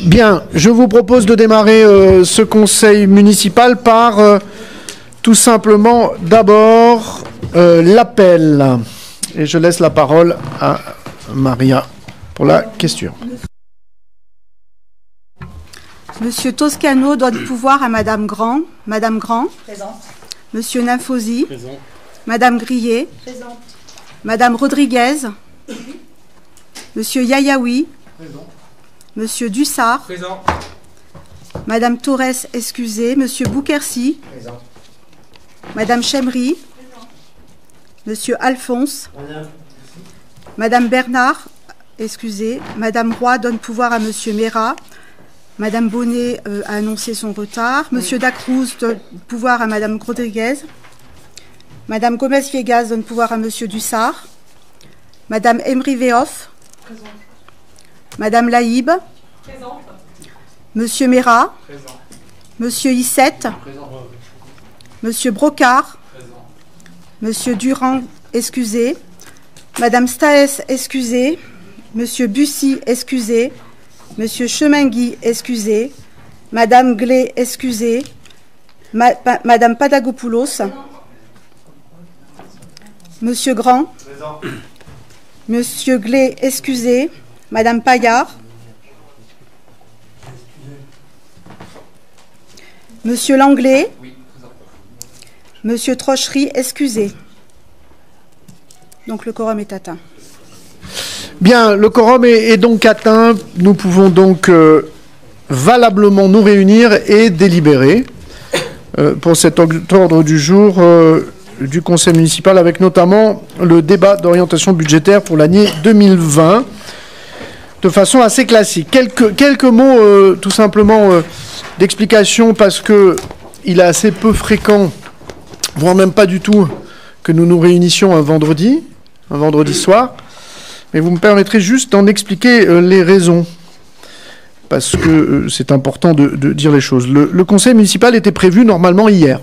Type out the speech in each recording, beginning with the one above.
Bien, je vous propose de démarrer ce conseil municipal par tout simplement d'abord l'appel. Et je laisse la parole à Maria pour la question. Monsieur Toscano donne pouvoir à Madame Grand. Madame Grand. Présente. Monsieur Nymphosi. Présent. Madame Grillet. Présente. Madame Rodriguez. Monsieur Yayaoui. Présent. Monsieur Dussard. Présent. Madame Torres, excusez. Monsieur Bouquercy. Présent. Madame Chemry. Présent. Monsieur Alphonse. Présent. Madame Bernard, excusez. Madame Roy donne pouvoir à Monsieur Mera. Madame Bonnet a annoncé son retard. Monsieur Dacruz donne pouvoir à Madame Rodriguez. Madame Gomez-Viegas donne pouvoir à Monsieur Dussard. Madame Emery Veoff. Présent. Madame Laïb. Présente. Monsieur Mera. Présent. Monsieur Issette. Présent. Monsieur Brocard. Présent. Monsieur Durand, excusez. Madame Staes, excusez. Monsieur Bussy, excusez. Monsieur Chemingui, excusez. Madame Glé, excusez. Madame Padagopoulos. Monsieur Grand. Présent. Monsieur Glé, excusez. Madame Paillard. Monsieur Langlais. Oui, présent. Monsieur Trochery, excusez. Donc le quorum est atteint. Bien, le quorum est donc atteint. Nous pouvons donc valablement nous réunir et délibérer pour cet ordre du jour du Conseil municipal, avec notamment le débat d'orientation budgétaire pour l'année 2020, de façon assez classique. Quelques mots tout simplement d'explication, parce qu'il est assez peu fréquent, voire même pas du tout, que nous nous réunissions un vendredi soir. Mais vous me permettrez juste d'en expliquer les raisons, parce que c'est important de dire les choses. Le conseil municipal était prévu normalement hier,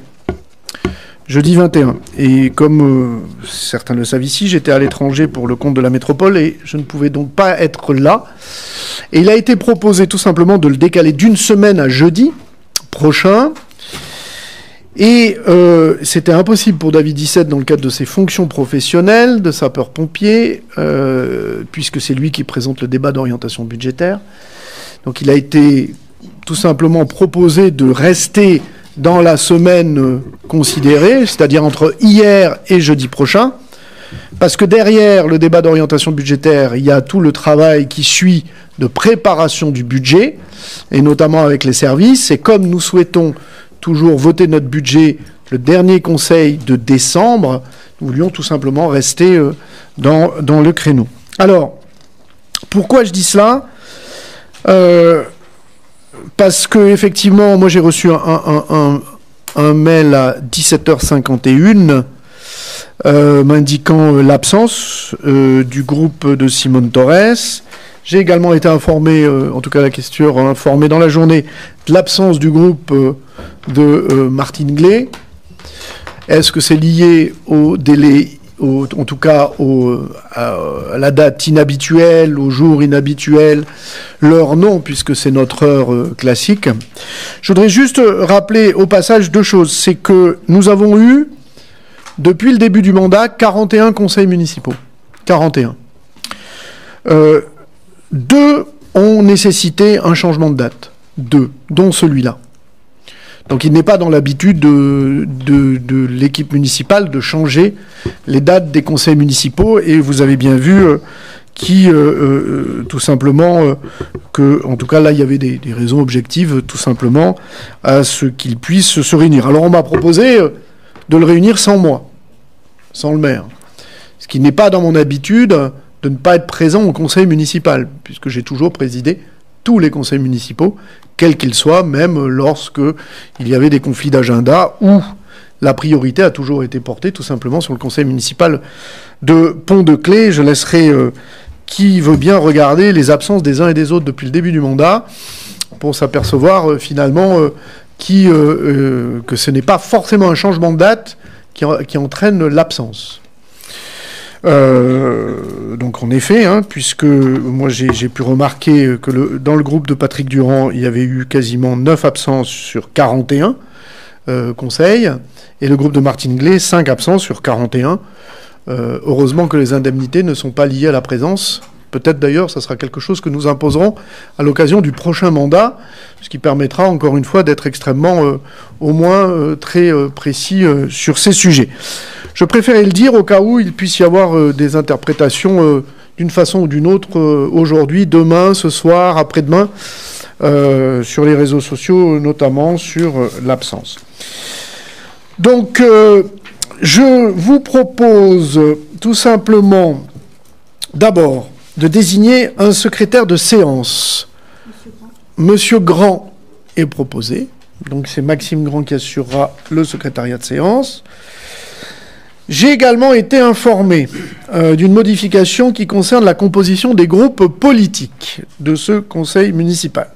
jeudi 21. Et comme certains le savent ici, j'étais à l'étranger pour le compte de la métropole et je ne pouvais donc pas être là. Et il a été proposé tout simplement de le décaler d'une semaine à jeudi prochain. Et c'était impossible pour David Issette dans le cadre de ses fonctions professionnelles de sapeur-pompier, puisque c'est lui qui présente le débat d'orientation budgétaire. Donc il a été tout simplement proposé de rester dans la semaine considérée, c'est-à-dire entre hier et jeudi prochain, parce que derrière le débat d'orientation budgétaire, il y a tout le travail qui suit de préparation du budget, et notamment avec les services. Et comme nous souhaitons toujours voter notre budget le dernier conseil de décembre, nous voulions tout simplement rester dans le créneau. Alors, pourquoi je dis cela ? Parce que effectivement, moi j'ai reçu un mail à 17h51 m'indiquant l'absence du groupe de Simone Torres. J'ai également été informé, en tout cas la question informée dans la journée, de l'absence du groupe de Martine Glé. Est-ce que c'est lié au délai, en tout cas à la date inhabituelle, au jour inhabituel? L'heure non, puisque c'est notre heure classique. Je voudrais juste rappeler au passage deux choses. C'est que nous avons eu, depuis le début du mandat, 41 conseils municipaux. 41. Deux ont nécessité un changement de date. Deux, dont celui-là. Donc il n'est pas dans l'habitude de l'équipe municipale de changer les dates des conseils municipaux. Et vous avez bien vu tout simplement, que, en tout cas là, il y avait des raisons objectives, tout simplement, à ce qu'ils puissent se réunir. Alors on m'a proposé de le réunir sans moi, sans le maire. Ce qui n'est pas dans mon habitude de ne pas être présent au conseil municipal, puisque j'ai toujours présidé tous les conseils municipaux, quels qu'ils soient, même lorsque il y avait des conflits d'agenda, où la priorité a toujours été portée tout simplement sur le conseil municipal de Pont-de-Clé. Je laisserai qui veut bien regarder les absences des uns et des autres depuis le début du mandat pour s'apercevoir finalement que ce n'est pas forcément un changement de date qui entraîne l'absence. Donc en effet, hein, puisque moi j'ai pu remarquer que dans le groupe de Patrick Durand, il y avait eu quasiment 9 absences sur 41 conseils, et le groupe de Martine Glay, 5 absences sur 41. Heureusement que les indemnités ne sont pas liées à la présence. Peut-être d'ailleurs, ça sera quelque chose que nous imposerons à l'occasion du prochain mandat, ce qui permettra encore une fois d'être extrêmement, au moins très précis sur ces sujets. Je préférais le dire au cas où il puisse y avoir des interprétations d'une façon ou d'une autre aujourd'hui, demain, ce soir, après-demain, sur les réseaux sociaux, notamment sur l'absence. Donc, je vous propose tout simplement, d'abord, de désigner un secrétaire de séance. Monsieur Grand est proposé. Donc c'est Maxime Grand qui assurera le secrétariat de séance. J'ai également été informé d'une modification qui concerne la composition des groupes politiques de ce conseil municipal.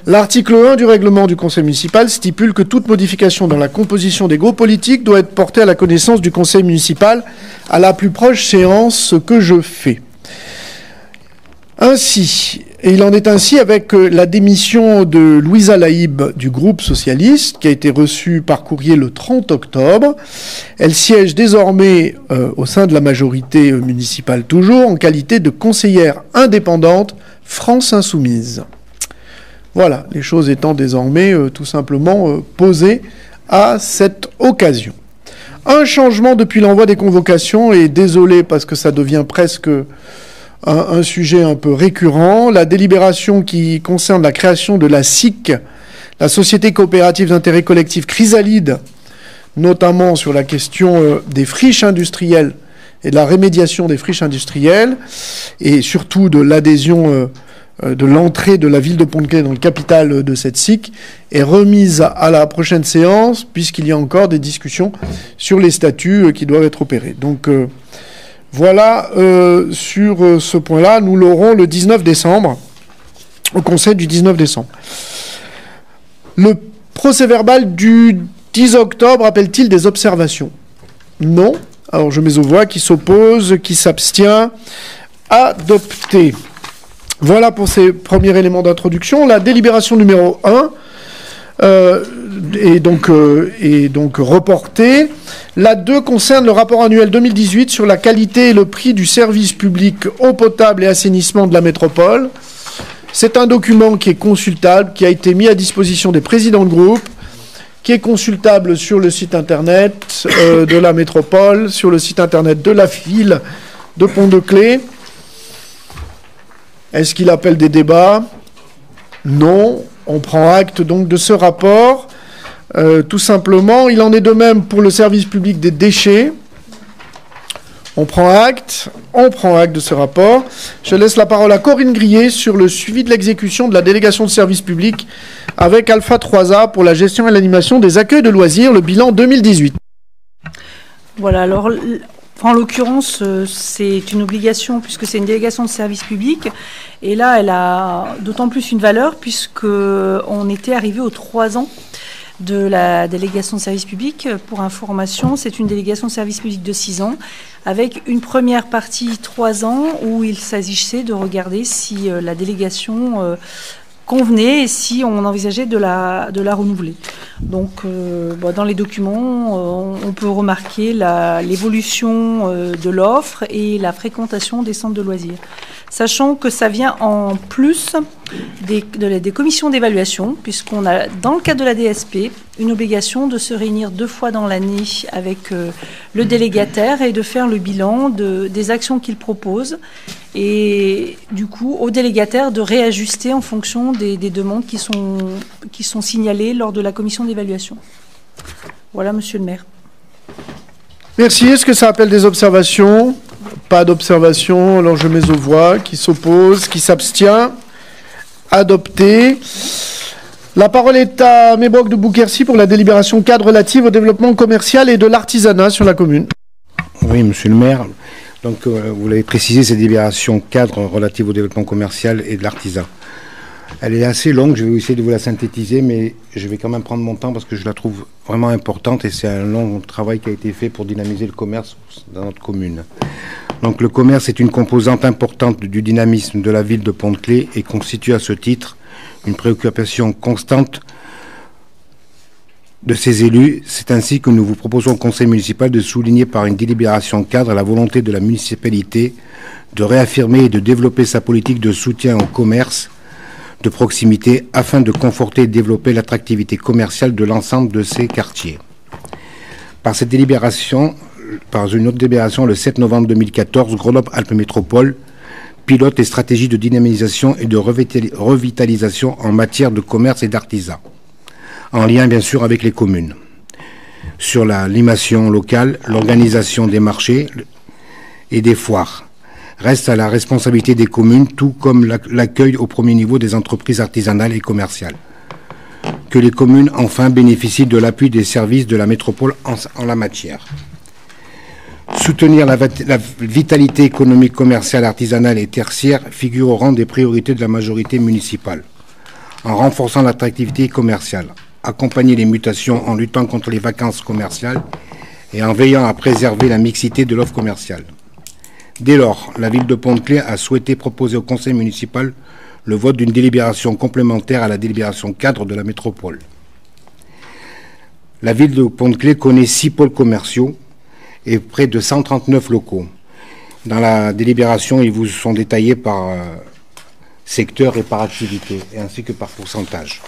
L'article 1 du règlement du conseil municipal stipule que toute modification dans la composition des groupes politiques doit être portée à la connaissance du conseil municipal à la plus proche séance, ce que je fais. Ainsi, et il en est ainsi avec la démission de Louisa Laïb du groupe socialiste, qui a été reçue par courrier le 30 octobre. Elle siège désormais au sein de la majorité municipale toujours, en qualité de conseillère indépendante France Insoumise. Voilà, les choses étant désormais tout simplement posées à cette occasion. Un changement depuis l'envoi des convocations, et désolé parce que ça devient presque un sujet un peu récurrent, la délibération qui concerne la création de la SIC, la Société coopérative d'intérêt collectif Chrysalide, notamment sur la question des friches industrielles et de la rémédiation des friches industrielles, et surtout de l'adhésion de l'entrée de la ville de Pont-de-Claix dans le capital de cette SIC, est remise à la prochaine séance, puisqu'il y a encore des discussions sur les statuts qui doivent être opérés. Donc voilà, sur ce point-là, nous l'aurons le 19 décembre, au conseil du 19 décembre. Le procès-verbal du 10 octobre appelle-t-il des observations? Non. Alors je mets aux voix qui s'oppose, qui s'abstient. Adopté. Voilà pour ces premiers éléments d'introduction. La délibération numéro 1 est donc reportée. La 2 concerne le rapport annuel 2018 sur la qualité et le prix du service public eau potable et assainissement de la métropole. C'est un document qui est consultable, qui a été mis à disposition des présidents de groupe, qui est consultable sur le site internet de la métropole, sur le site internet de la ville de Pont-de-Claix. Est-ce qu'il appelle des débats? Non. On prend acte donc de ce rapport. Tout simplement, il en est de même pour le service public des déchets. On prend acte de ce rapport. Je laisse la parole à Corinne Grillet sur le suivi de l'exécution de la délégation de service public avec Alpha 3A pour la gestion et l'animation des accueils de loisirs, le bilan 2018. Voilà, alors en l'occurrence, c'est une obligation puisque c'est une délégation de service public. Et là, elle a d'autant plus une valeur puisqu'on était arrivé aux 3 ans de la délégation de service public. Pour information, c'est une délégation de service public de 6 ans, avec une première partie 3 ans où il s'agissait de regarder si la délégation convenait et si on envisageait de la renouveler. Donc, dans les documents, on peut remarquer l'évolution de l'offre et la fréquentation des centres de loisirs. Sachant que ça vient en plus des commissions d'évaluation, puisqu'on a, dans le cadre de la DSP, une obligation de se réunir 2 fois dans l'année avec le délégataire et de faire le bilan des actions qu'il propose. Et du coup, au délégataire de réajuster en fonction des demandes qui sont signalées lors de la commission d'évaluation. Voilà, monsieur le maire. Merci. Est-ce que ça appelle des observations? Pas d'observation. Alors je mets aux voix. Qui s'oppose? Qui s'abstient? Adopté. La parole est à Mébroc de Bouquercy pour la délibération cadre relative au développement commercial et de l'artisanat sur la commune. Oui, monsieur le maire. Donc, vous l'avez précisé, c'est délibération cadre relative au développement commercial et de l'artisanat. Elle est assez longue, je vais essayer de vous la synthétiser, mais je vais quand même prendre mon temps parce que je la trouve vraiment importante et c'est un long travail qui a été fait pour dynamiser le commerce dans notre commune. Donc le commerce est une composante importante du dynamisme de la ville de Pont-de-Claix et constitue à ce titre une préoccupation constante de ses élus. C'est ainsi que nous vous proposons au conseil municipal de souligner par une délibération cadre la volonté de la municipalité de réaffirmer et de développer sa politique de soutien au commerce de proximité afin de conforter et développer l'attractivité commerciale de l'ensemble de ces quartiers. Par une autre délibération, le 7 novembre 2014, Grenoble-Alpes Métropole pilote les stratégies de dynamisation et de revitalisation en matière de commerce et d'artisanat, en lien bien sûr avec les communes, sur l'animation locale, l'organisation des marchés et des foires. Reste à la responsabilité des communes, tout comme l'accueil au premier niveau des entreprises artisanales et commerciales. Que les communes, enfin, bénéficient de l'appui des services de la métropole en la matière. Soutenir la vitalité économique, commerciale, artisanale et tertiaire figure au rang des priorités de la majorité municipale, en renforçant l'attractivité commerciale, accompagner les mutations en luttant contre les vacances commerciales et en veillant à préserver la mixité de l'offre commerciale. Dès lors, la ville de Pont-de-Claix a souhaité proposer au conseil municipal le vote d'une délibération complémentaire à la délibération cadre de la métropole. La ville de Pont-de-Claix connaît 6 pôles commerciaux et près de 139 locaux. Dans la délibération, ils vous sont détaillés par secteur et par activité, et ainsi que par pourcentage.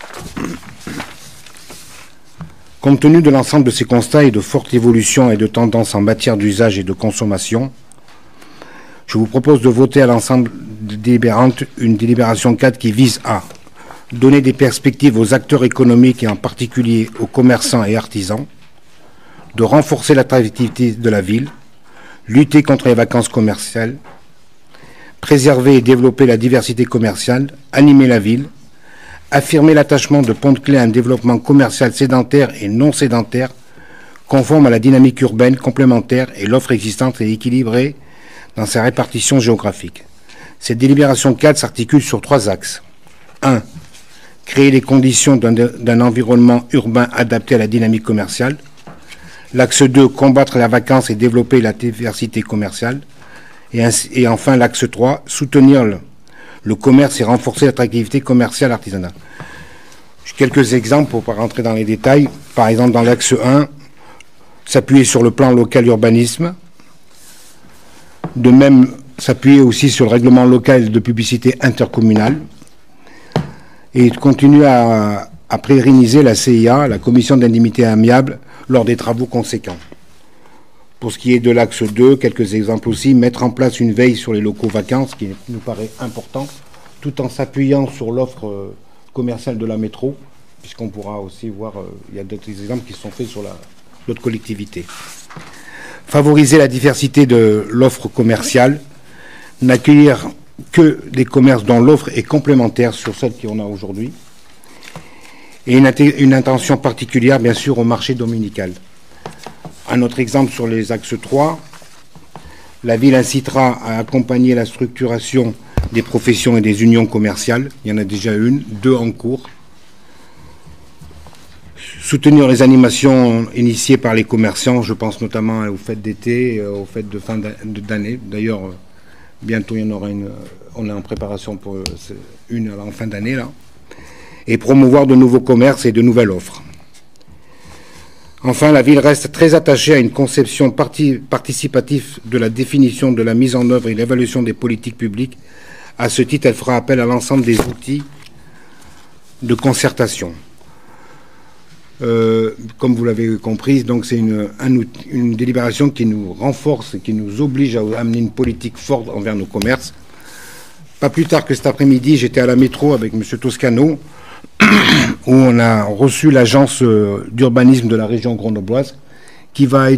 Compte tenu de l'ensemble de ces constats et de fortes évolutions et de tendances en matière d'usage et de consommation, je vous propose de voter à l'ensemble délibérante une délibération cadre qui vise à donner des perspectives aux acteurs économiques et en particulier aux commerçants et artisans, de renforcer l'attractivité de la ville, lutter contre les vacances commerciales, préserver et développer la diversité commerciale, animer la ville, affirmer l'attachement de Pont-de-Claix à un développement commercial sédentaire et non sédentaire, conforme à la dynamique urbaine complémentaire et l'offre existante et équilibrée dans sa répartition géographique. Cette délibération cadre s'articule sur 3 axes. 1. Créer les conditions d'un environnement urbain adapté à la dynamique commerciale. L'axe 2, combattre la vacance et développer la diversité commerciale. Et enfin, l'axe 3, soutenir le commerce et renforcer l'attractivité commerciale artisanale. Quelques exemples pour ne pas rentrer dans les détails. Par exemple, dans l'axe 1, s'appuyer sur le plan local urbanisme. De même, s'appuyer aussi sur le règlement local de publicité intercommunale. Et continuer à pérenniser la CIA, la commission d'indemnité amiable, lors des travaux conséquents. Pour ce qui est de l'axe 2, quelques exemples aussi, mettre en place une veille sur les locaux vacants, ce qui nous paraît important, tout en s'appuyant sur l'offre commerciale de la métro, puisqu'on pourra aussi voir, il y a d'autres exemples qui sont faits sur d'autres collectivités. Favoriser la diversité de l'offre commerciale, n'accueillir que des commerces dont l'offre est complémentaire sur celle qu'on a aujourd'hui, et une attention particulière, bien sûr, au marché dominical. Un autre exemple sur les axes 3, la ville incitera à accompagner la structuration des professions et des unions commerciales. Il y en a déjà 2 en cours. Soutenir les animations initiées par les commerçants, je pense notamment aux fêtes d'été, aux fêtes de fin d'année. D'ailleurs, bientôt il y en aura une, on est en préparation pour une en fin d'année là. Et promouvoir de nouveaux commerces et de nouvelles offres. Enfin, la ville reste très attachée à une conception participative de la définition, de la mise en œuvre et l'évaluation des politiques publiques. À ce titre, elle fera appel à l'ensemble des outils de concertation. Comme vous l'avez compris, donc c'est une délibération qui nous renforce et qui nous oblige à amener une politique forte envers nos commerces. Pas plus tard que cet après-midi, j'étais à la métro avec M. Toscano, où on a reçu l'agence d'urbanisme de la région grenobloise qui va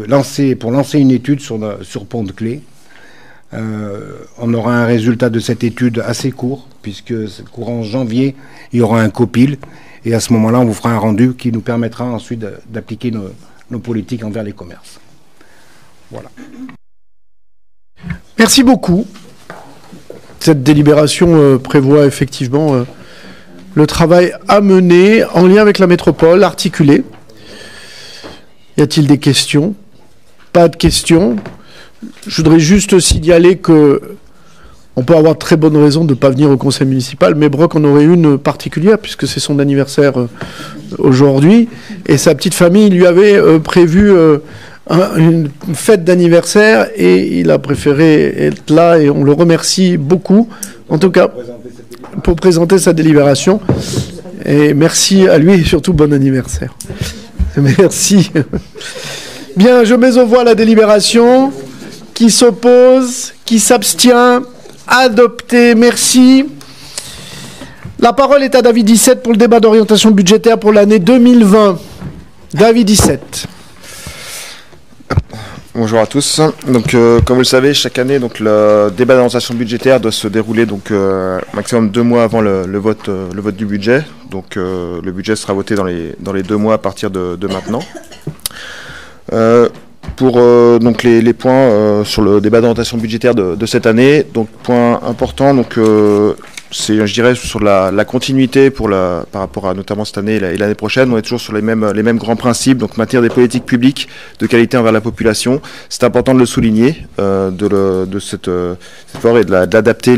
lancer une étude sur Pont-de-Claix. On aura un résultat de cette étude assez court, puisque courant janvier, il y aura un copil, et à ce moment-là, on vous fera un rendu qui nous permettra ensuite d'appliquer nos politiques envers les commerces. Voilà. Merci beaucoup. Cette délibération prévoit effectivement le travail à mener en lien avec la métropole, articulé. Y a-t-il des questions? Pas de questions. Je voudrais juste signaler que on peut avoir de très bonnes raisons de ne pas venir au conseil municipal, mais Broc en aurait une particulière, puisque c'est son anniversaire aujourd'hui, et sa petite famille lui avait prévu une fête d'anniversaire, et il a préféré être là, et on le remercie beaucoup, en tout cas, pour présenter sa délibération. Et merci à lui, et surtout bon anniversaire. Merci. Bien, je mets aux voix la délibération. Qui s'oppose? Qui s'abstient? Adopté, merci. La parole est à David 17 pour le débat d'orientation budgétaire pour l'année 2020. David 17. Bonjour à tous. Donc, comme vous le savez, chaque année, donc le débat d'orientation budgétaire doit se dérouler donc maximum 2 mois avant le vote du budget. Donc, le budget sera voté dans les 2 mois à partir de maintenant. Pour donc les points sur le débat d'orientation budgétaire de cette année, donc point important, donc c'est, je dirais, sur la continuité par rapport à notamment cette année et l'année prochaine. On est toujours sur les mêmes grands principes, donc maintenir des politiques publiques de qualité envers la population. C'est important de le souligner, de cette effort et de l'adapter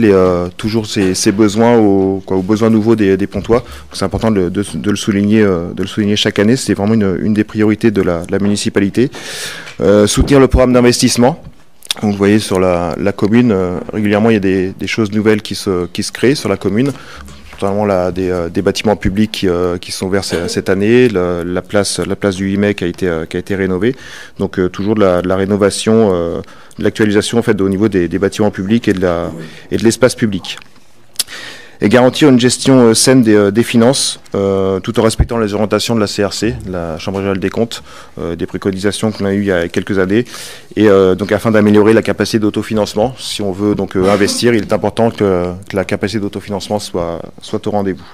toujours ces besoins aux besoins nouveaux des Pontois. C'est important de le souligner chaque année. C'est vraiment une des priorités de la municipalité. Soutenir le programme d'investissement. Donc, vous voyez sur la commune, régulièrement il y a des choses nouvelles qui se créent sur la commune, notamment des bâtiments publics qui sont ouverts cette année, la place du IMEC qui a été rénovée, donc toujours de la rénovation, de l'actualisation en fait au niveau des bâtiments publics et de l'espace public. Et garantir une gestion saine des finances, tout en respectant les orientations de la CRC, la Chambre régionale des comptes, des préconisations qu'on a eues il y a quelques années, et donc afin d'améliorer la capacité d'autofinancement. Si on veut donc investir, il est important que la capacité d'autofinancement soit au rendez-vous.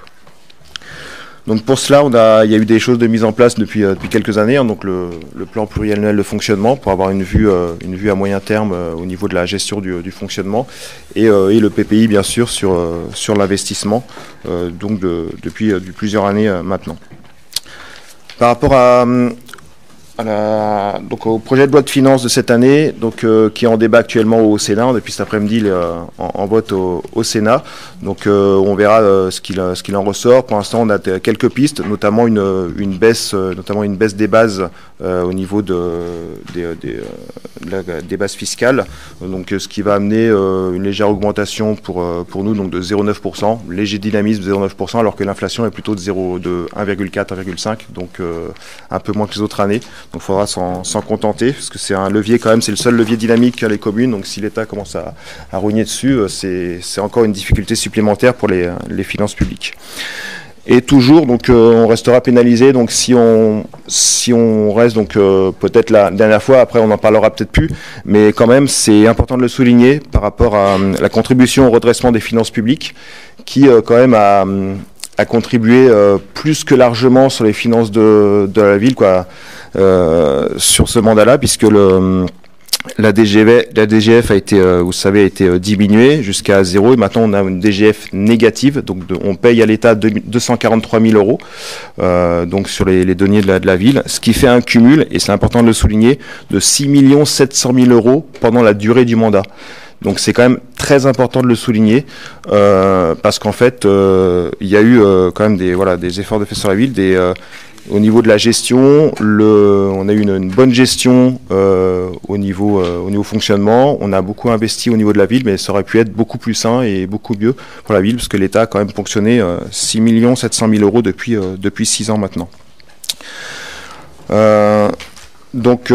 Donc pour cela, il y a eu des choses de mise en place depuis quelques années, hein, donc le plan pluriannuel de fonctionnement pour avoir une vue à moyen terme au niveau de la gestion du fonctionnement et le PPI bien sûr sur l'investissement donc depuis plusieurs années maintenant. Par rapport donc au projet de loi de finances de cette année, donc qui est en débat actuellement au Sénat. Depuis cet après-midi, en vote au Sénat. Donc on verra ce qu'il en ressort. Pour l'instant, on a quelques pistes, notamment une baisse des bases au niveau des bases fiscales. Donc ce qui va amener une légère augmentation pour nous, donc de 0,9%, léger dynamisme de 0,9%, alors que l'inflation est plutôt de 1,4, 1,5, donc un peu moins que les autres années. Donc il faudra s'en contenter, parce que c'est un levier quand même, c'est le seul levier dynamique qu'a les communes. Donc si l'État commence à rogner dessus, c'est encore une difficulté supplémentaire pour les finances publiques. Et toujours, donc on restera pénalisé. Donc si on reste, donc peut-être la dernière fois, après on en parlera peut-être plus, mais quand même c'est important de le souligner par rapport à la contribution au redressement des finances publiques, qui quand même a contribué plus que largement sur les finances de la ville, quoi. Sur ce mandat-là, puisque la DGF a été, vous savez, a été diminuée jusqu'à 0, et maintenant on a une DGF négative, donc on paye à l'État 243 000 euros, donc sur les deniers de la ville, ce qui fait un cumul, et c'est important de le souligner, de 6 700 000 euros pendant la durée du mandat. Donc c'est quand même très important de le souligner, parce qu'en fait il y a eu quand même des efforts de fait sur la ville, au niveau de la gestion, on a eu une bonne gestion au niveau fonctionnement. On a beaucoup investi au niveau de la ville, mais ça aurait pu être beaucoup plus sain et beaucoup mieux pour la ville, parce que l'État a quand même ponctionné 6 700 000 euros depuis 6 ans maintenant. Donc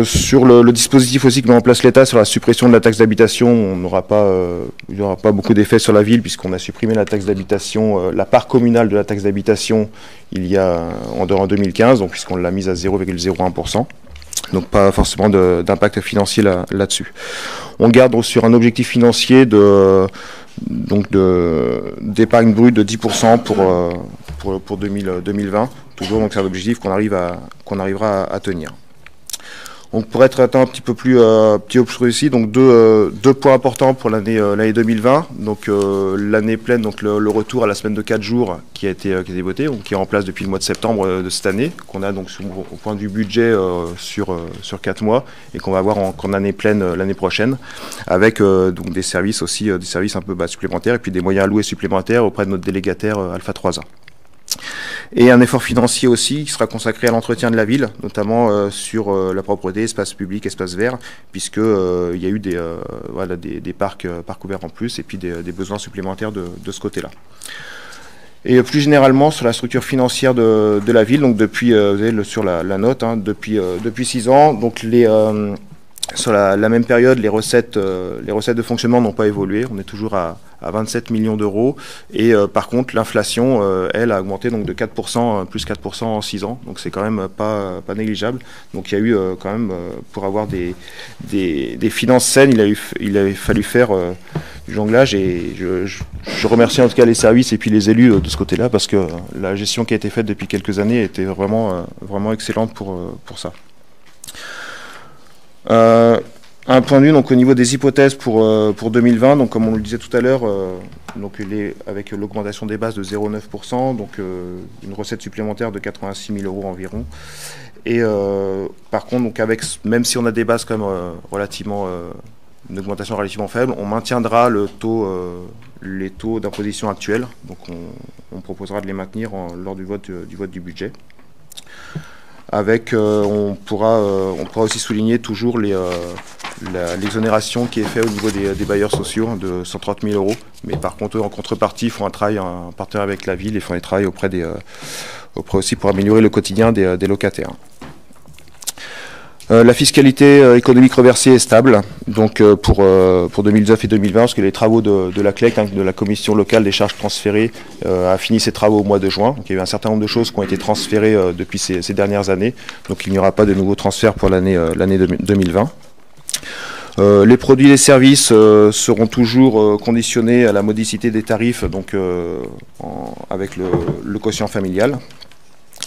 sur le dispositif aussi que met en place l'État sur la suppression de la taxe d'habitation, il n'y aura pas beaucoup d'effets sur la ville, puisqu'on a supprimé la taxe d'habitation, la part communale de la taxe d'habitation en 2015, donc puisqu'on l'a mise à 0,01%. Donc pas forcément d'impact financier là-dessus. On garde sur un objectif financier d'épargne brute de 10% pour 2020. Toujours, donc c'est un objectif qu'on arrivera à tenir. Donc pour être un petit peu plus obscur ici, donc deux points importants pour l'année 2020. Donc l'année pleine, donc le retour à la semaine de 4 jours qui a été voté, donc qui est en place depuis le mois de septembre de cette année, qu'on a donc au point du budget sur 4 mois et qu'on va avoir en année pleine l'année prochaine, avec donc des services aussi, des services un peu supplémentaires et puis des moyens alloués supplémentaires auprès de notre délégataire Alpha 3A. Et un effort financier aussi qui sera consacré à l'entretien de la ville, notamment sur la propreté, espace public, espace vert, puisque il y a eu des parcs ouverts en plus et puis des besoins supplémentaires de ce côté-là. Et plus généralement sur la structure financière de la ville, donc depuis, vous avez sur la note, hein, depuis 6 ans, donc sur la même période, les recettes de fonctionnement n'ont pas évolué. On est toujours à 27 millions d'euros. Et par contre, l'inflation, elle, a augmenté donc de 4%, plus 4% en 6 ans. Donc c'est quand même pas négligeable. Donc il y a eu quand même, pour avoir des finances saines, il a fallu faire du jonglage. Et je remercie en tout cas les services et puis les élus de ce côté-là, parce que la gestion qui a été faite depuis quelques années était vraiment excellente pour ça. Un point de vue donc au niveau des hypothèses pour 2020, donc comme on le disait tout à l'heure, donc avec l'augmentation des bases de 0,9%, donc une recette supplémentaire de 86 000 euros environ. Et par contre, donc même si on a des bases comme relativement une augmentation relativement faible, on maintiendra les taux d'imposition actuels. Donc on proposera de les maintenir lors du vote du budget. Avec, on pourra aussi souligner toujours l'exonération qui est faite au niveau des bailleurs sociaux de 130 000 euros. Mais par contre, en contrepartie, ils font un partenariat avec la ville et font des travail auprès aussi pour améliorer le quotidien des locataires. La fiscalité économique reversée est stable, donc pour 2019 et 2020, parce que les travaux de la CLEC, hein, de la Commission locale des charges transférées, a fini ses travaux au mois de juin. Donc il y a eu un certain nombre de choses qui ont été transférées depuis ces dernières années, donc il n'y aura pas de nouveaux transferts pour l'année 2020. Les produits et les services seront toujours conditionnés à la modicité des tarifs, donc avec le quotient familial.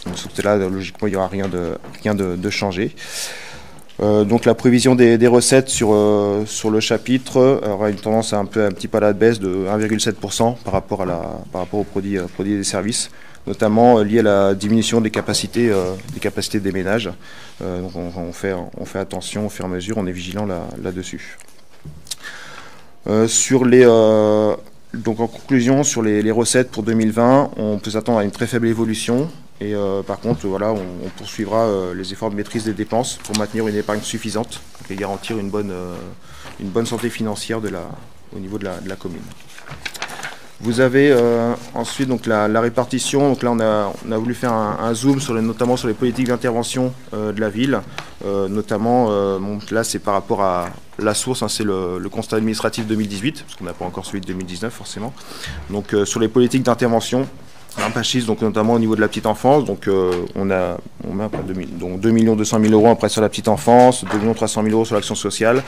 Donc là, logiquement, il n'y aura rien de changé. Donc la prévision des recettes sur le chapitre aura une tendance un petit peu à la baisse de 1,7% par rapport aux produits et des services, notamment lié à la diminution des capacités des ménages. Donc on fait attention au fur et à mesure, on est vigilant là-dessus. Donc en conclusion, sur les recettes pour 2020, on peut s'attendre à une très faible évolution. Et par contre, voilà, on poursuivra les efforts de maîtrise des dépenses pour maintenir une épargne suffisante et garantir une bonne santé financière au niveau de la commune. Vous avez ensuite donc la répartition. Donc là, on a voulu faire un zoom notamment sur les politiques d'intervention de la ville. Notamment, là, c'est par rapport à la source, hein, c'est le constat administratif 2018, parce qu'on n'a pas encore celui de 2019 forcément. Donc sur les politiques d'intervention, un pachisme, donc notamment au niveau de la petite enfance, donc on met 2 200 000 euros après sur la petite enfance, 2 300 000 euros sur l'action sociale.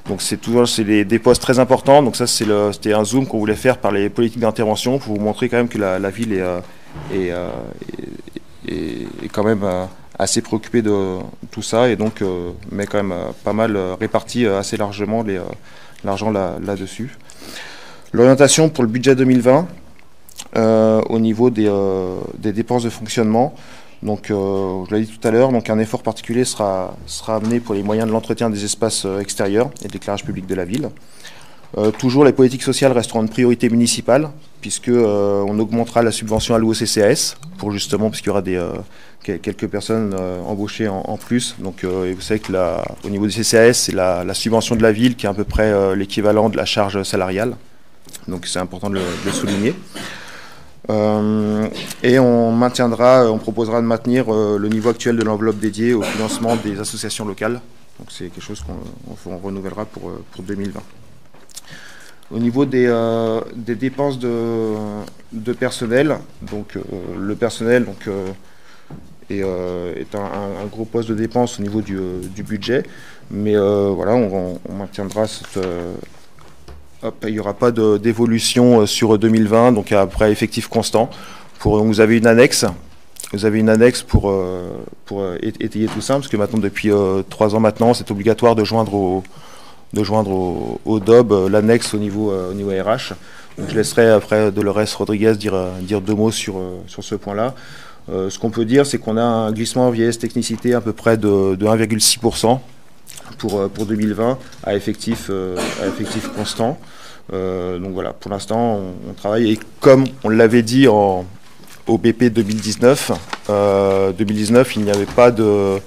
Donc c'est des postes très importants. Donc ça c'était un zoom qu'on voulait faire par les politiques d'intervention pour vous montrer quand même que la ville est quand même assez préoccupée de tout ça et donc met quand même pas mal réparti assez largement l'argent là-dessus. L'orientation pour le budget 2020. Au niveau des dépenses de fonctionnement. Donc, je l'ai dit tout à l'heure, donc un effort particulier sera amené pour les moyens de l'entretien des espaces extérieurs et de l'éclairage public de la ville. Toujours, les politiques sociales resteront une priorité municipale, puisque on augmentera la subvention allouée au CCAS, parce qu'il y aura quelques personnes embauchées en plus. Donc, vous savez que au niveau du CCAS, c'est la subvention de la ville qui est à peu près l'équivalent de la charge salariale. Donc, c'est important de le souligner. Et on proposera de maintenir le niveau actuel de l'enveloppe dédiée au financement des associations locales. Donc c'est quelque chose qu'on renouvellera pour 2020. Au niveau des dépenses de personnel, donc le personnel est un gros poste de dépense au niveau du budget, mais voilà, on maintiendra il n'y aura pas d'évolution sur 2020, donc après effectif constant. Vous avez une annexe vous avez une annexe pour étayer tout ça, parce que maintenant, depuis 3 ans maintenant, c'est obligatoire de joindre au DOB l'annexe au niveau RH. Donc je laisserai après Dolores Rodriguez dire 2 mots sur ce point-là. Ce qu'on peut dire, c'est qu'on a un glissement vieillesse technicité à peu près de 1,6% pour 2020 à effectif constant. Donc voilà, pour l'instant, on travaille. Et comme on l'avait dit au BP 2019, il n'y avait pas de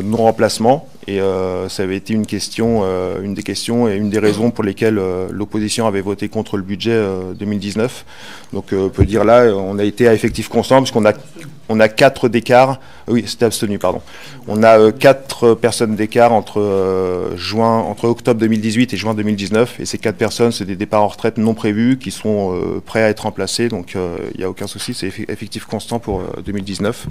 non-remplacement. Et ça avait été une des questions et une des raisons pour lesquelles l'opposition avait voté contre le budget 2019. Donc on peut dire là, on a été à effectif constant, puisqu'on a 4 d'écart. Oui, c'était abstenu, pardon. On a 4 personnes d'écart entre octobre 2018 et juin 2019. Et ces 4 personnes, c'est des départs en retraite non prévus qui sont prêts à être remplacés. Donc il n'y a aucun souci, c'est effectif constant pour 2019.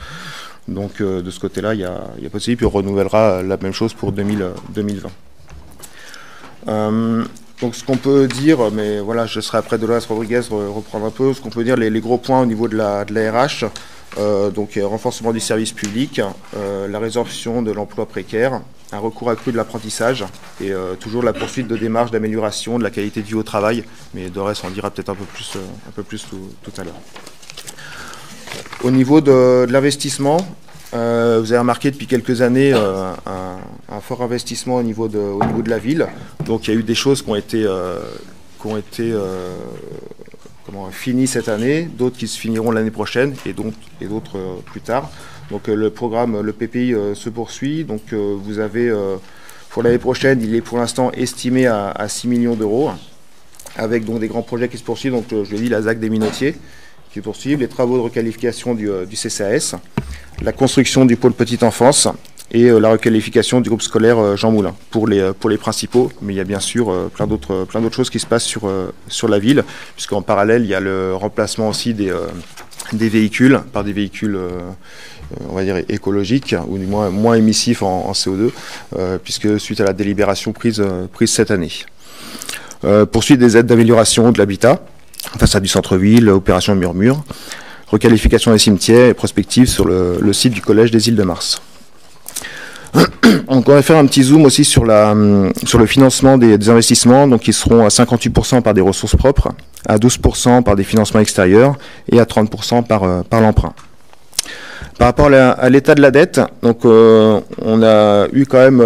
Donc de ce côté-là, il y a possible, puis on renouvellera la même chose pour 2020. Donc ce qu'on peut dire, mais voilà, je serai après Dolores Rodriguez reprendre un peu, ce qu'on peut dire, les gros points au niveau de la RH, donc renforcement du service public, la résorption de l'emploi précaire, un recours accru de l'apprentissage et toujours la poursuite de démarches d'amélioration de la qualité de vie au travail, mais Dolores en dira peut-être un peu plus tout à l'heure. Au niveau de l'investissement, vous avez remarqué depuis quelques années un fort investissement au niveau de la ville. Donc il y a eu des choses qui ont été finies cette année, d'autres qui se finiront l'année prochaine et d'autres plus tard. Donc le programme, le PPI se poursuit. Donc vous avez pour l'année prochaine, il est pour l'instant estimé à 6 millions d'euros, avec donc des grands projets qui se poursuivent. Donc je l'ai dit, la ZAC des Minotiers qui poursuivent, les travaux de requalification du CCAS, la construction du pôle petite enfance et la requalification du groupe scolaire Jean Moulin pour les principaux, mais il y a bien sûr plein d'autres choses qui se passent sur la ville, puisqu'en parallèle il y a le remplacement aussi des véhicules par des véhicules on va dire écologiques ou du moins émissifs en CO2, puisque suite à la délibération prise cette année. Poursuite des aides d'amélioration de l'habitat, façade du centre-ville, opération Murmure, requalification des cimetières et prospective sur le site du collège des Îles-de-Mars. On va faire un petit zoom aussi sur le financement des investissements, donc ils seront à 58% par des ressources propres, à 12% par des financements extérieurs et à 30% par l'emprunt. Par rapport à l'état de la dette, donc on a eu quand même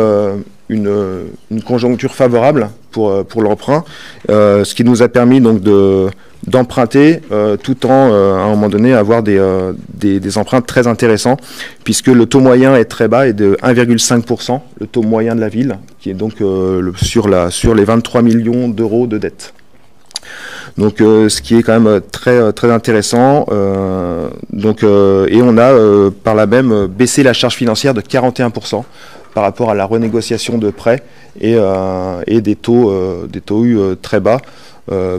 une conjoncture favorable pour l'emprunt, ce qui nous a permis donc d'emprunter tout en à un moment donné avoir des emprunts très intéressants, puisque le taux moyen est très bas, est de 1,5%, le taux moyen de la ville, qui est donc sur les 23 millions d'euros de dette. Donc ce qui est quand même très très intéressant. Et on a par là même baissé la charge financière de 41% par rapport à la renégociation de prêts et des taux très bas.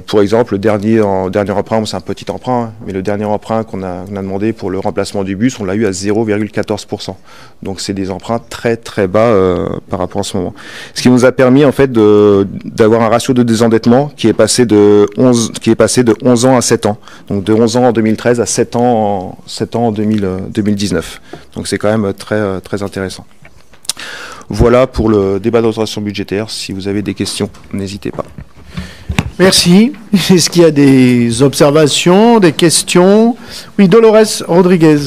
Pour exemple, le dernier emprunt, c'est un petit emprunt, mais le dernier emprunt qu'on a demandé pour le remplacement du bus, on l'a eu à 0,14%. Donc c'est des emprunts très très bas par rapport à ce moment. Ce qui nous a permis en fait d'avoir un ratio de désendettement qui est passé de 11 ans à 7 ans. Donc de 11 ans en 2013 à 7 ans en 2019. Donc c'est quand même très très intéressant. Voilà pour le débat d'autorisation budgétaire. Si vous avez des questions, n'hésitez pas. Merci. Est-ce qu'il y a des observations, des questions? Oui, Dolores Rodriguez.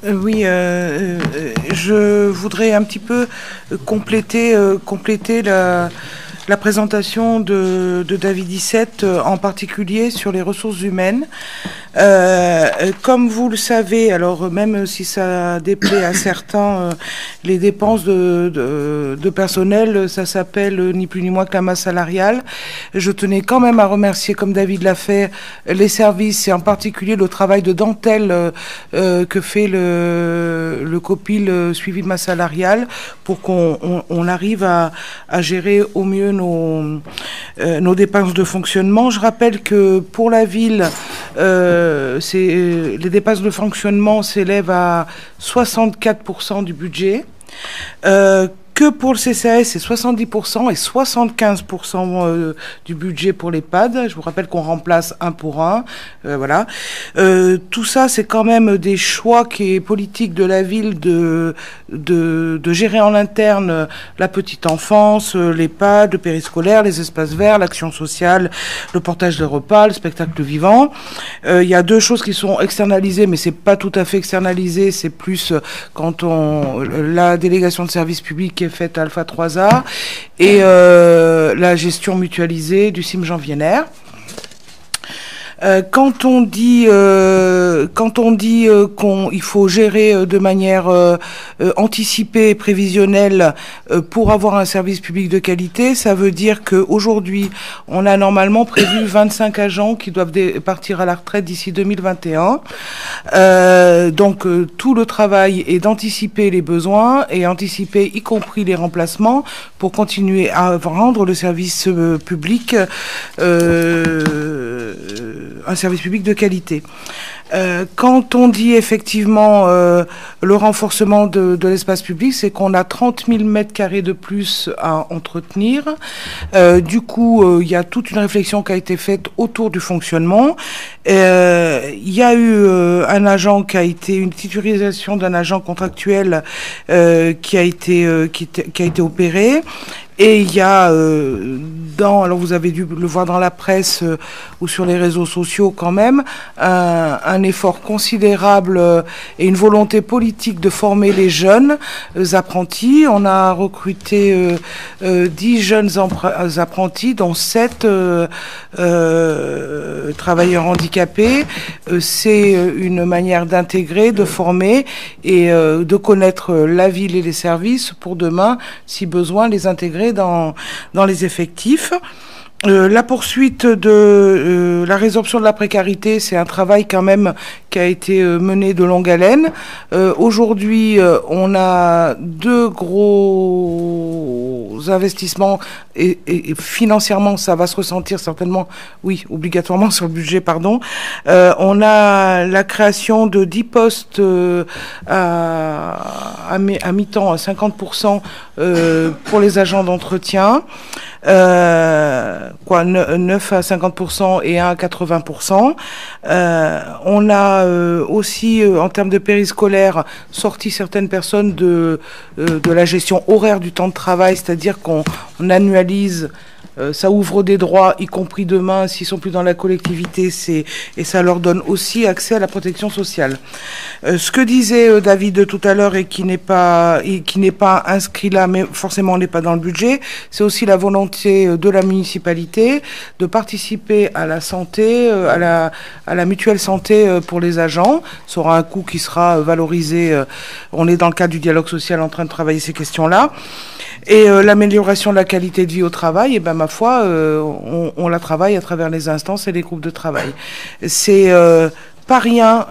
Oui, je voudrais un petit peu compléter la présentation de David Issette, en particulier sur les ressources humaines. Comme vous le savez, alors même si ça déplaît à certains, les dépenses de personnel, ça s'appelle ni plus ni moins que la masse salariale. Je tenais quand même à remercier, comme David l'a fait, les services et en particulier le travail de dentelle que fait le COPIL suivi de masse salariale pour qu'on arrive à gérer au mieux nos dépenses de fonctionnement. Je rappelle que pour la ville, les dépenses de fonctionnement s'élèvent à 64% du budget. que pour le CCAS, c'est 70% et 75% du budget pour l'EHPAD. Je vous rappelle qu'on remplace 1 pour 1. Voilà. Tout ça, c'est quand même des choix qui est politique de la ville de gérer en interne la petite enfance, l'EHPAD, le périscolaire, les espaces verts, l'action sociale, le portage de repas, le spectacle vivant. Il y a 2 choses qui sont externalisées, mais c'est pas tout à fait externalisé, c'est plus quand la délégation de service public qui est faite à Alpha 3A et la gestion mutualisée du CIM Jean Vienner. Quand on dit qu'il faut gérer de manière anticipée et prévisionnelle pour avoir un service public de qualité, ça veut dire qu'aujourd'hui, on a normalement prévu 25 agents qui doivent partir à la retraite d'ici 2021. Donc tout le travail est d'anticiper les besoins et anticiper y compris les remplacements pour continuer à rendre le service public un service public de qualité. Quand on dit effectivement le renforcement de l'espace public, c'est qu'on a 30 000 mètres carrés de plus à entretenir. Du coup, il y a toute une réflexion qui a été faite autour du fonctionnement. Il y a eu une titularisation d'un agent contractuel qui a été opéré. Et il y a alors vous avez dû le voir dans la presse ou sur les réseaux sociaux quand même, un effort considérable et une volonté politique de former les jeunes apprentis. On a recruté 10 jeunes apprentis, dont 7 travailleurs handicapés. C'est une manière d'intégrer, de former et de connaître la ville et les services pour demain, si besoin, les intégrer dans les effectifs. La poursuite de la résorption de la précarité, c'est un travail quand même qui a été mené de longue haleine. Aujourd'hui, on a 2 gros investissements et financièrement, ça va se ressentir certainement, oui, obligatoirement sur le budget, pardon. On a la création de 10 postes à mi-temps, à 50% pour les agents d'entretien. 9 à 50% et 1 à 80%. On a aussi, en termes de périscolaire, sorti certaines personnes de la gestion horaire du temps de travail, c'est-à-dire qu'on annualise. Ça ouvre des droits, y compris demain, s'ils sont plus dans la collectivité, et ça leur donne aussi accès à la protection sociale. Ce que disait David tout à l'heure et qui n'est pas inscrit là, mais forcément n'est pas dans le budget, c'est aussi la volonté de la municipalité de participer à la santé, à la mutuelle santé pour les agents. Ça aura un coût qui sera valorisé. On est dans le cadre du dialogue social en train de travailler ces questions-là. Et l'amélioration de la qualité de vie au travail, et ben ma foi, on la travaille à travers les instances et les groupes de travail. C'est pas rien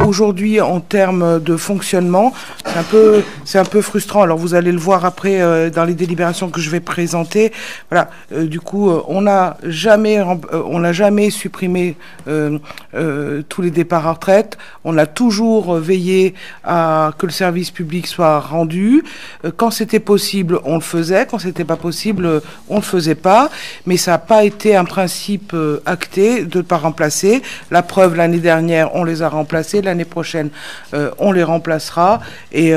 aujourd'hui en termes de fonctionnement. C'est un peu frustrant. Alors vous allez le voir après dans les délibérations que je vais présenter. Voilà. Du coup, on n'a jamais supprimé tous les départs à retraite. On a toujours veillé à que le service public soit rendu. Quand c'était possible, on le faisait. Quand c'était pas possible, on le faisait pas. Mais ça n'a pas été un principe acté de ne pas remplacer. La preuve, l'année dernière, on les a remplacés. L'année prochaine, on les remplacera. Et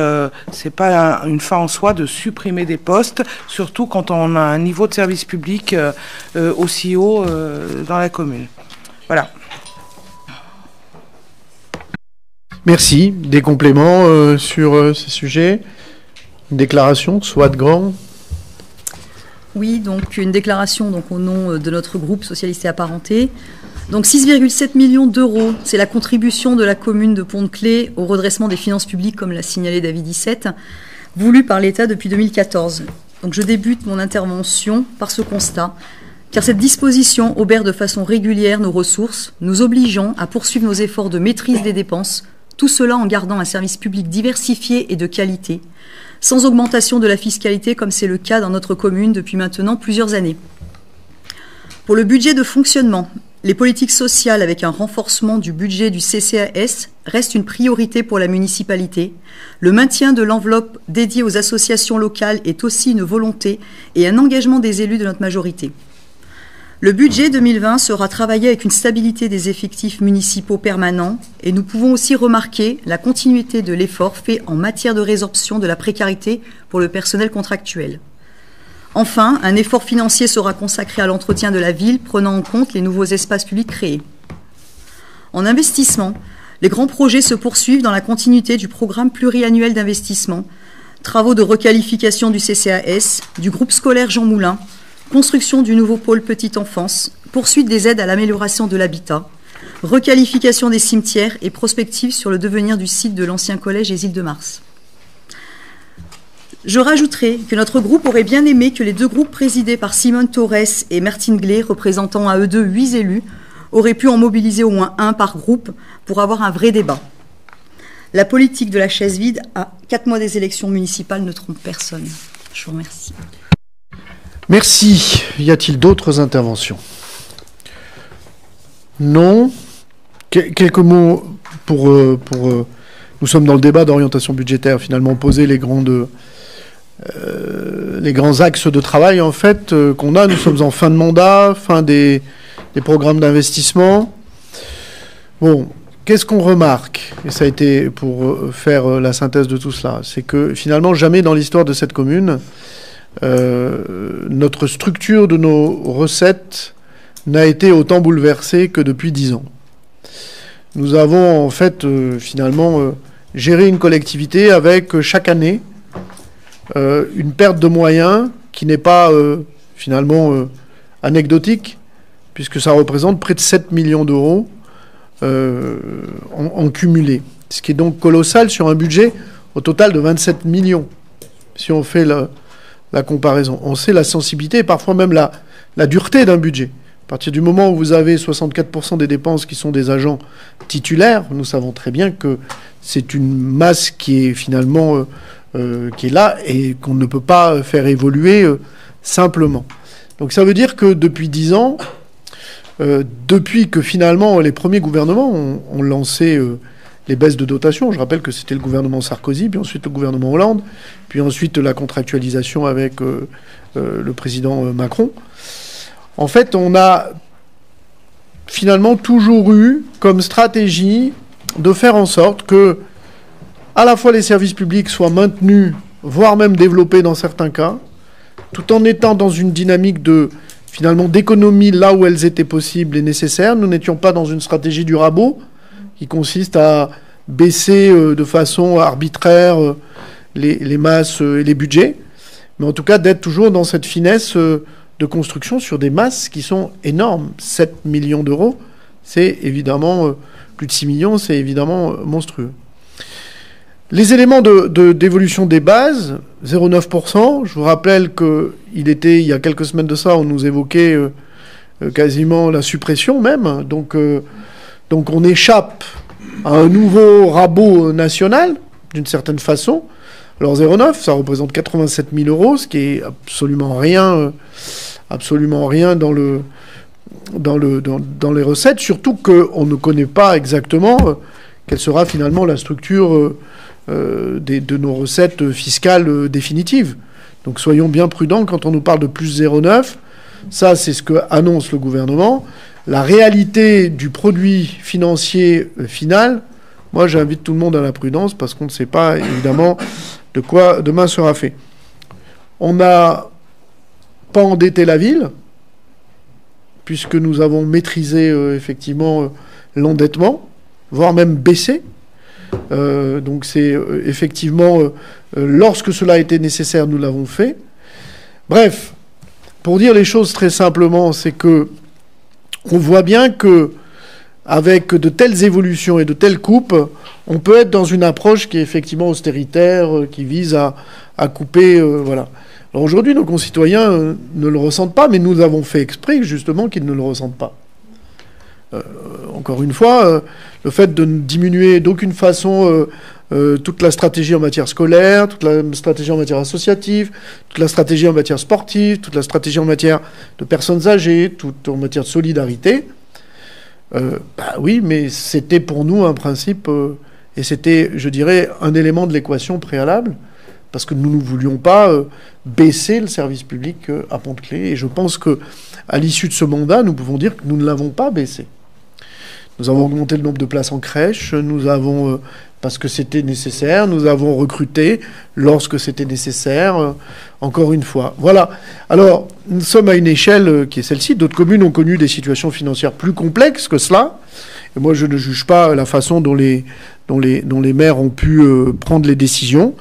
c'est pas une fin en soi de supprimer des postes, surtout quand on a un niveau de service public aussi haut dans la commune. Voilà. Merci. Des compléments sur ce sujet? Une déclaration, soit de grand? Oui, donc une déclaration donc, au nom de notre groupe socialiste et apparenté. Donc 6,7 millions d'euros, c'est la contribution de la commune de Pont-de-Claix au redressement des finances publiques, comme l'a signalé David Issette, voulu par l'État depuis 2014. Donc je débute mon intervention par ce constat, car cette disposition obère de façon régulière nos ressources, nous obligeant à poursuivre nos efforts de maîtrise des dépenses, tout cela en gardant un service public diversifié et de qualité, sans augmentation de la fiscalité comme c'est le cas dans notre commune depuis maintenant plusieurs années. Pour le budget de fonctionnement, Les politiques sociales avec un renforcement du budget du CCAS restent une priorité pour la municipalité. Le maintien de l'enveloppe dédiée aux associations locales est aussi une volonté et un engagement des élus de notre majorité. Le budget 2020 sera travaillé avec une stabilité des effectifs municipaux permanents et nous pouvons aussi remarquer la continuité de l'effort fait en matière de résorption de la précarité pour le personnel contractuel. Enfin, un effort financier sera consacré à l'entretien de la ville, prenant en compte les nouveaux espaces publics créés. En investissement, les grands projets se poursuivent dans la continuité du programme pluriannuel d'investissement, travaux de requalification du CCAS, du groupe scolaire Jean Moulin, construction du nouveau pôle petite enfance, poursuite des aides à l'amélioration de l'habitat, requalification des cimetières et prospective sur le devenir du site de l'ancien collège des Îles-de-Mars. Je rajouterai que notre groupe aurait bien aimé que les deux groupes présidés par Simone Torres et Martine Glé, représentant à eux deux 8 élus, auraient pu en mobiliser au moins un par groupe pour avoir un vrai débat. La politique de la chaise vide à 4 mois des élections municipales ne trompe personne. Je vous remercie. Merci. Y a-t-il d'autres interventions? Non. Quelques mots pour nous sommes dans le débat d'orientation budgétaire, finalement poser les grands axes de travail en fait qu'on a. Nous sommes en fin de mandat, fin des programmes d'investissement. Bon, qu'est-ce qu'on remarque? Et ça a été pour faire la synthèse de tout cela, c'est que finalement jamais dans l'histoire de cette commune notre structure de nos recettes n'a été autant bouleversée que depuis 10 ans. Nous avons en fait finalement géré une collectivité avec chaque année une perte de moyens qui n'est pas finalement anecdotique, puisque ça représente près de 7 millions d'euros en cumulé. Ce qui est donc colossal sur un budget au total de 27 millions, si on fait la comparaison. On sait la sensibilité et parfois même la dureté d'un budget. À partir du moment où vous avez 64% des dépenses qui sont des agents titulaires, nous savons très bien que c'est une masse qui est finalement qui est là et qu'on ne peut pas faire évoluer simplement. Donc ça veut dire que depuis 10 ans, depuis que finalement les premiers gouvernements ont lancé les baisses de dotation, je rappelle que c'était le gouvernement Sarkozy, puis ensuite le gouvernement Hollande, puis ensuite la contractualisation avec le président Macron. En fait, on a finalement toujours eu comme stratégie de faire en sorte que à la fois les services publics soient maintenus, voire même développés dans certains cas, tout en étant dans une dynamique finalement d'économie là où elles étaient possibles et nécessaires. Nous n'étions pas dans une stratégie du rabot qui consiste à baisser de façon arbitraire les masses et les budgets, mais en tout cas d'être toujours dans cette finesse de construction sur des masses qui sont énormes. 7 millions d'euros, c'est évidemment plus de 6 millions, c'est évidemment monstrueux. Les éléments d'évolution des bases, 0,9%. Je vous rappelle qu'il était, il y a quelques semaines de ça, on nous évoquait quasiment la suppression même. Donc on échappe à un nouveau rabot national, d'une certaine façon. Alors 0,9, ça représente 87 000 euros, ce qui est absolument rien dans les recettes, surtout qu'on ne connaît pas exactement quelle sera finalement la structure de nos recettes fiscales définitives. Donc soyons bien prudents quand on nous parle de plus 0,9. Ça, c'est ce que annonce le gouvernement. La réalité du produit financier final, moi j'invite tout le monde à la prudence parce qu'on ne sait pas évidemment de quoi demain sera fait. On n'a pas endetté la ville, puisque nous avons maîtrisé effectivement l'endettement, voire même baissé. Donc c'est effectivement, lorsque cela a été nécessaire, nous l'avons fait. Bref, pour dire les choses très simplement, c'est que on voit bien que avec de telles évolutions et de telles coupes, on peut être dans une approche qui est effectivement austéritaire, qui vise à couper, voilà. Alors aujourd'hui, nos concitoyens ne le ressentent pas, mais nous avons fait exprès justement qu'ils ne le ressentent pas. Encore une fois, le fait de ne diminuer d'aucune façon toute la stratégie en matière scolaire, toute la stratégie en matière associative, toute la stratégie en matière sportive, toute la stratégie en matière de personnes âgées, toute en matière de solidarité, Oui, mais c'était pour nous un principe, et c'était, je dirais, un élément de l'équation préalable, parce que nous ne voulions pas baisser le service public à Pont-de-Claix. Et je pense qu'à l'issue de ce mandat, nous pouvons dire que nous ne l'avons pas baissé. Nous avons augmenté le nombre de places en crèche, nous avons, parce que c'était nécessaire, nous avons recruté lorsque c'était nécessaire, encore une fois. Voilà. Alors, nous sommes à une échelle qui est celle-ci. D'autres communes ont connu des situations financières plus complexes que cela. Et moi, je ne juge pas la façon dont les maires ont pu prendre les décisions.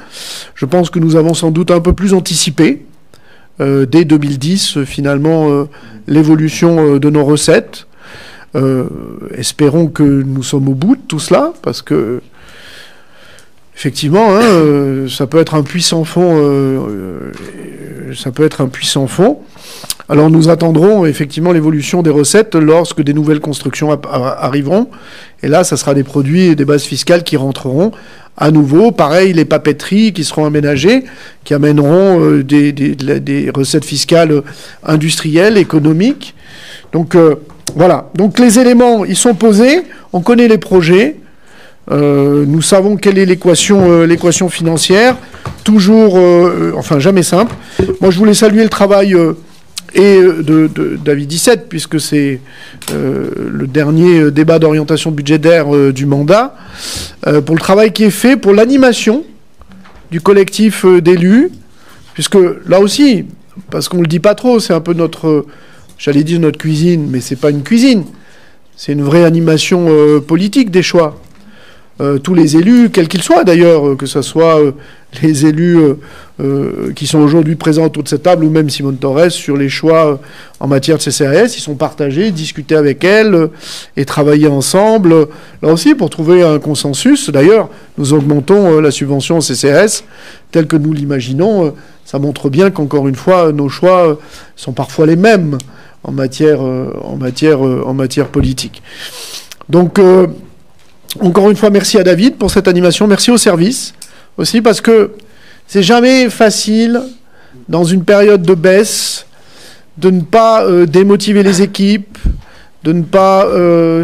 Je pense que nous avons sans doute un peu plus anticipé, dès 2010, finalement, l'évolution de nos recettes. Espérons que nous sommes au bout de tout cela, parce que, effectivement, ça peut être un puissant fond. Alors nous attendrons effectivement l'évolution des recettes lorsque des nouvelles constructions arriveront. Et là, ça sera des produits et des bases fiscales qui rentreront à nouveau. Pareil, les papeteries qui seront aménagées, qui amèneront des recettes fiscales industrielles, économiques. Donc voilà. Donc les éléments, ils sont posés. On connaît les projets. Nous savons quelle est l'équation financière. Toujours, jamais simple. Moi, je voulais saluer le travail de David 17, puisque c'est le dernier débat d'orientation budgétaire du mandat, pour le travail qui est fait, pour l'animation du collectif d'élus, puisque là aussi, parce qu'on ne le dit pas trop, c'est un peu notre cuisine, mais c'est pas une cuisine, c'est une vraie animation politique des choix. Tous les élus, quels qu'ils soient d'ailleurs, que ce soit les élus qui sont aujourd'hui présents autour de cette table, ou même Simone Torres, sur les choix en matière de CCAS, ils sont partagés, discutés avec elle et travailler ensemble, là aussi pour trouver un consensus. D'ailleurs, nous augmentons la subvention au CCAS telle que nous l'imaginons. Ça montre bien qu'encore une fois, nos choix sont parfois les mêmes en matière politique. Donc, encore une fois, merci à David pour cette animation. Merci au service aussi, parce que c'est jamais facile, dans une période de baisse, de ne pas démotiver les équipes, de ne pas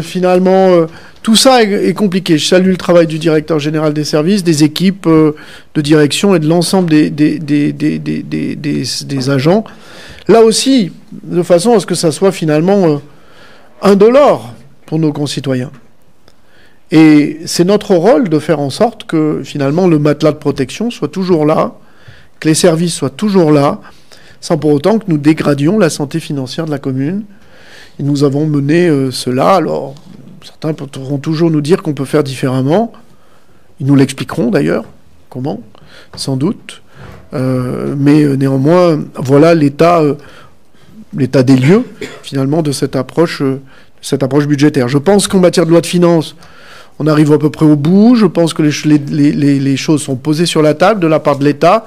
finalement... tout ça est compliqué. Je salue le travail du directeur général des services, des équipes de direction et de l'ensemble des agents. Là aussi, de façon à ce que ça soit finalement indolore pour nos concitoyens. Et c'est notre rôle de faire en sorte que, finalement, le matelas de protection soit toujours là, que les services soient toujours là, sans pour autant que nous dégradions la santé financière de la commune. Et nous avons mené cela. Alors, certains pourront toujours nous dire qu'on peut faire différemment. Ils nous l'expliqueront, d'ailleurs. Comment ? Sans doute. Mais néanmoins, voilà l'état des lieux, finalement, de cette approche budgétaire. Je pense qu'en matière de loi de finances, on arrive à peu près au bout. Je pense que les choses sont posées sur la table de la part de l'État.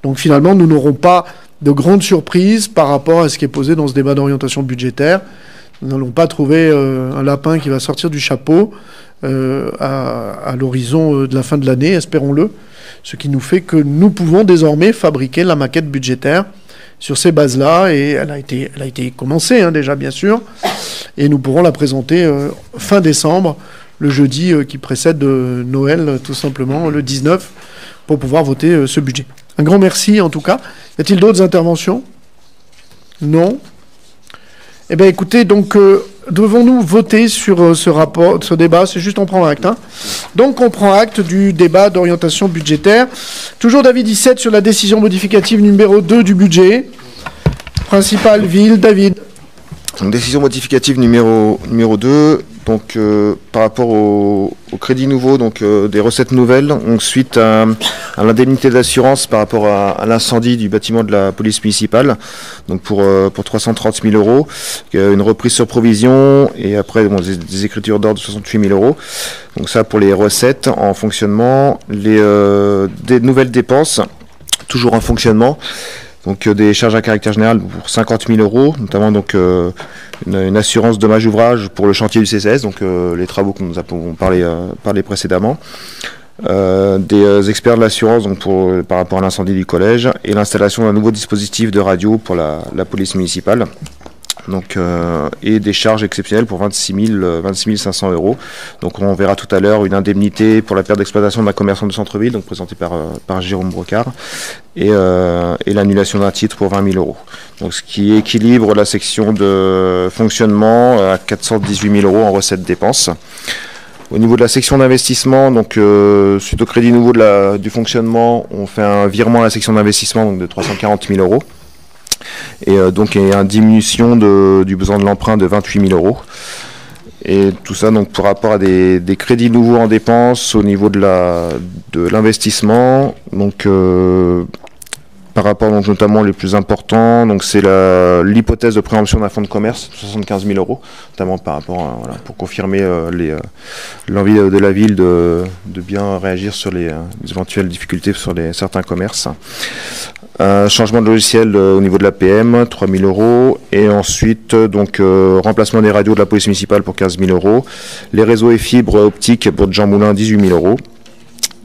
Donc finalement, nous n'aurons pas de grandes surprises par rapport à ce qui est posé dans ce débat d'orientation budgétaire. Nous n'allons pas trouver un lapin qui va sortir du chapeau à l'horizon de la fin de l'année, espérons-le. Ce qui nous fait que nous pouvons désormais fabriquer la maquette budgétaire sur ces bases-là. Et elle a été commencée déjà, bien sûr. Et nous pourrons la présenter fin décembre, le jeudi qui précède Noël, tout simplement, le 19, pour pouvoir voter ce budget. Un grand merci, en tout cas. Y a-t-il d'autres interventions ? Non ? Eh bien, écoutez, donc, devons-nous voter sur ce débat ? C'est juste on prend acte. Donc, on prend acte du débat d'orientation budgétaire. Toujours David 17 sur la décision modificative numéro 2 du budget. Principale ville, David. Donc, décision modificative numéro 2, donc par rapport au crédit nouveau, donc des recettes nouvelles, donc suite à l'indemnité d'assurance par rapport à l'incendie du bâtiment de la police municipale, donc pour 330 000 euros, une reprise sur provision et après des écritures d'ordre de 68 000 euros. Donc ça pour les recettes en fonctionnement, des nouvelles dépenses, toujours en fonctionnement. Donc des charges à caractère général pour 50 000 euros, notamment donc une assurance dommage ouvrage pour le chantier du CCS, donc les travaux que nous avons parlé précédemment, des experts de l'assurance donc par rapport à l'incendie du collège et l'installation d'un nouveau dispositif de radio pour la police municipale. Donc, et des charges exceptionnelles pour 26 500 euros. Donc on verra tout à l'heure une indemnité pour la perte d'exploitation d'un commerçant de centre-ville, donc présentée par Jérôme Brocard, et l'annulation d'un titre pour 20 000 euros. Donc ce qui équilibre la section de fonctionnement à 418 000 euros en recettes dépenses. Au niveau de la section d'investissement, donc suite au crédit nouveau du fonctionnement, on fait un virement à la section d'investissement donc de 340 000 euros. Et donc il y a une diminution du besoin de l'emprunt de 28 000 euros. Et tout ça donc pour rapport à des crédits nouveaux en dépenses au niveau de l'investissement. Donc par rapport donc notamment les plus importants, donc c'est l'hypothèse de préemption d'un fonds de commerce, 75 000 euros, notamment par rapport à, voilà, pour confirmer l'envie de la ville de bien réagir sur les éventuelles difficultés sur certains commerces. Changement de logiciel au niveau de l'APM, 3 000 euros. Et ensuite, donc, remplacement des radios de la police municipale pour 15 000 euros. Les réseaux et fibres optiques pour Jean Moulin, 18 000 euros.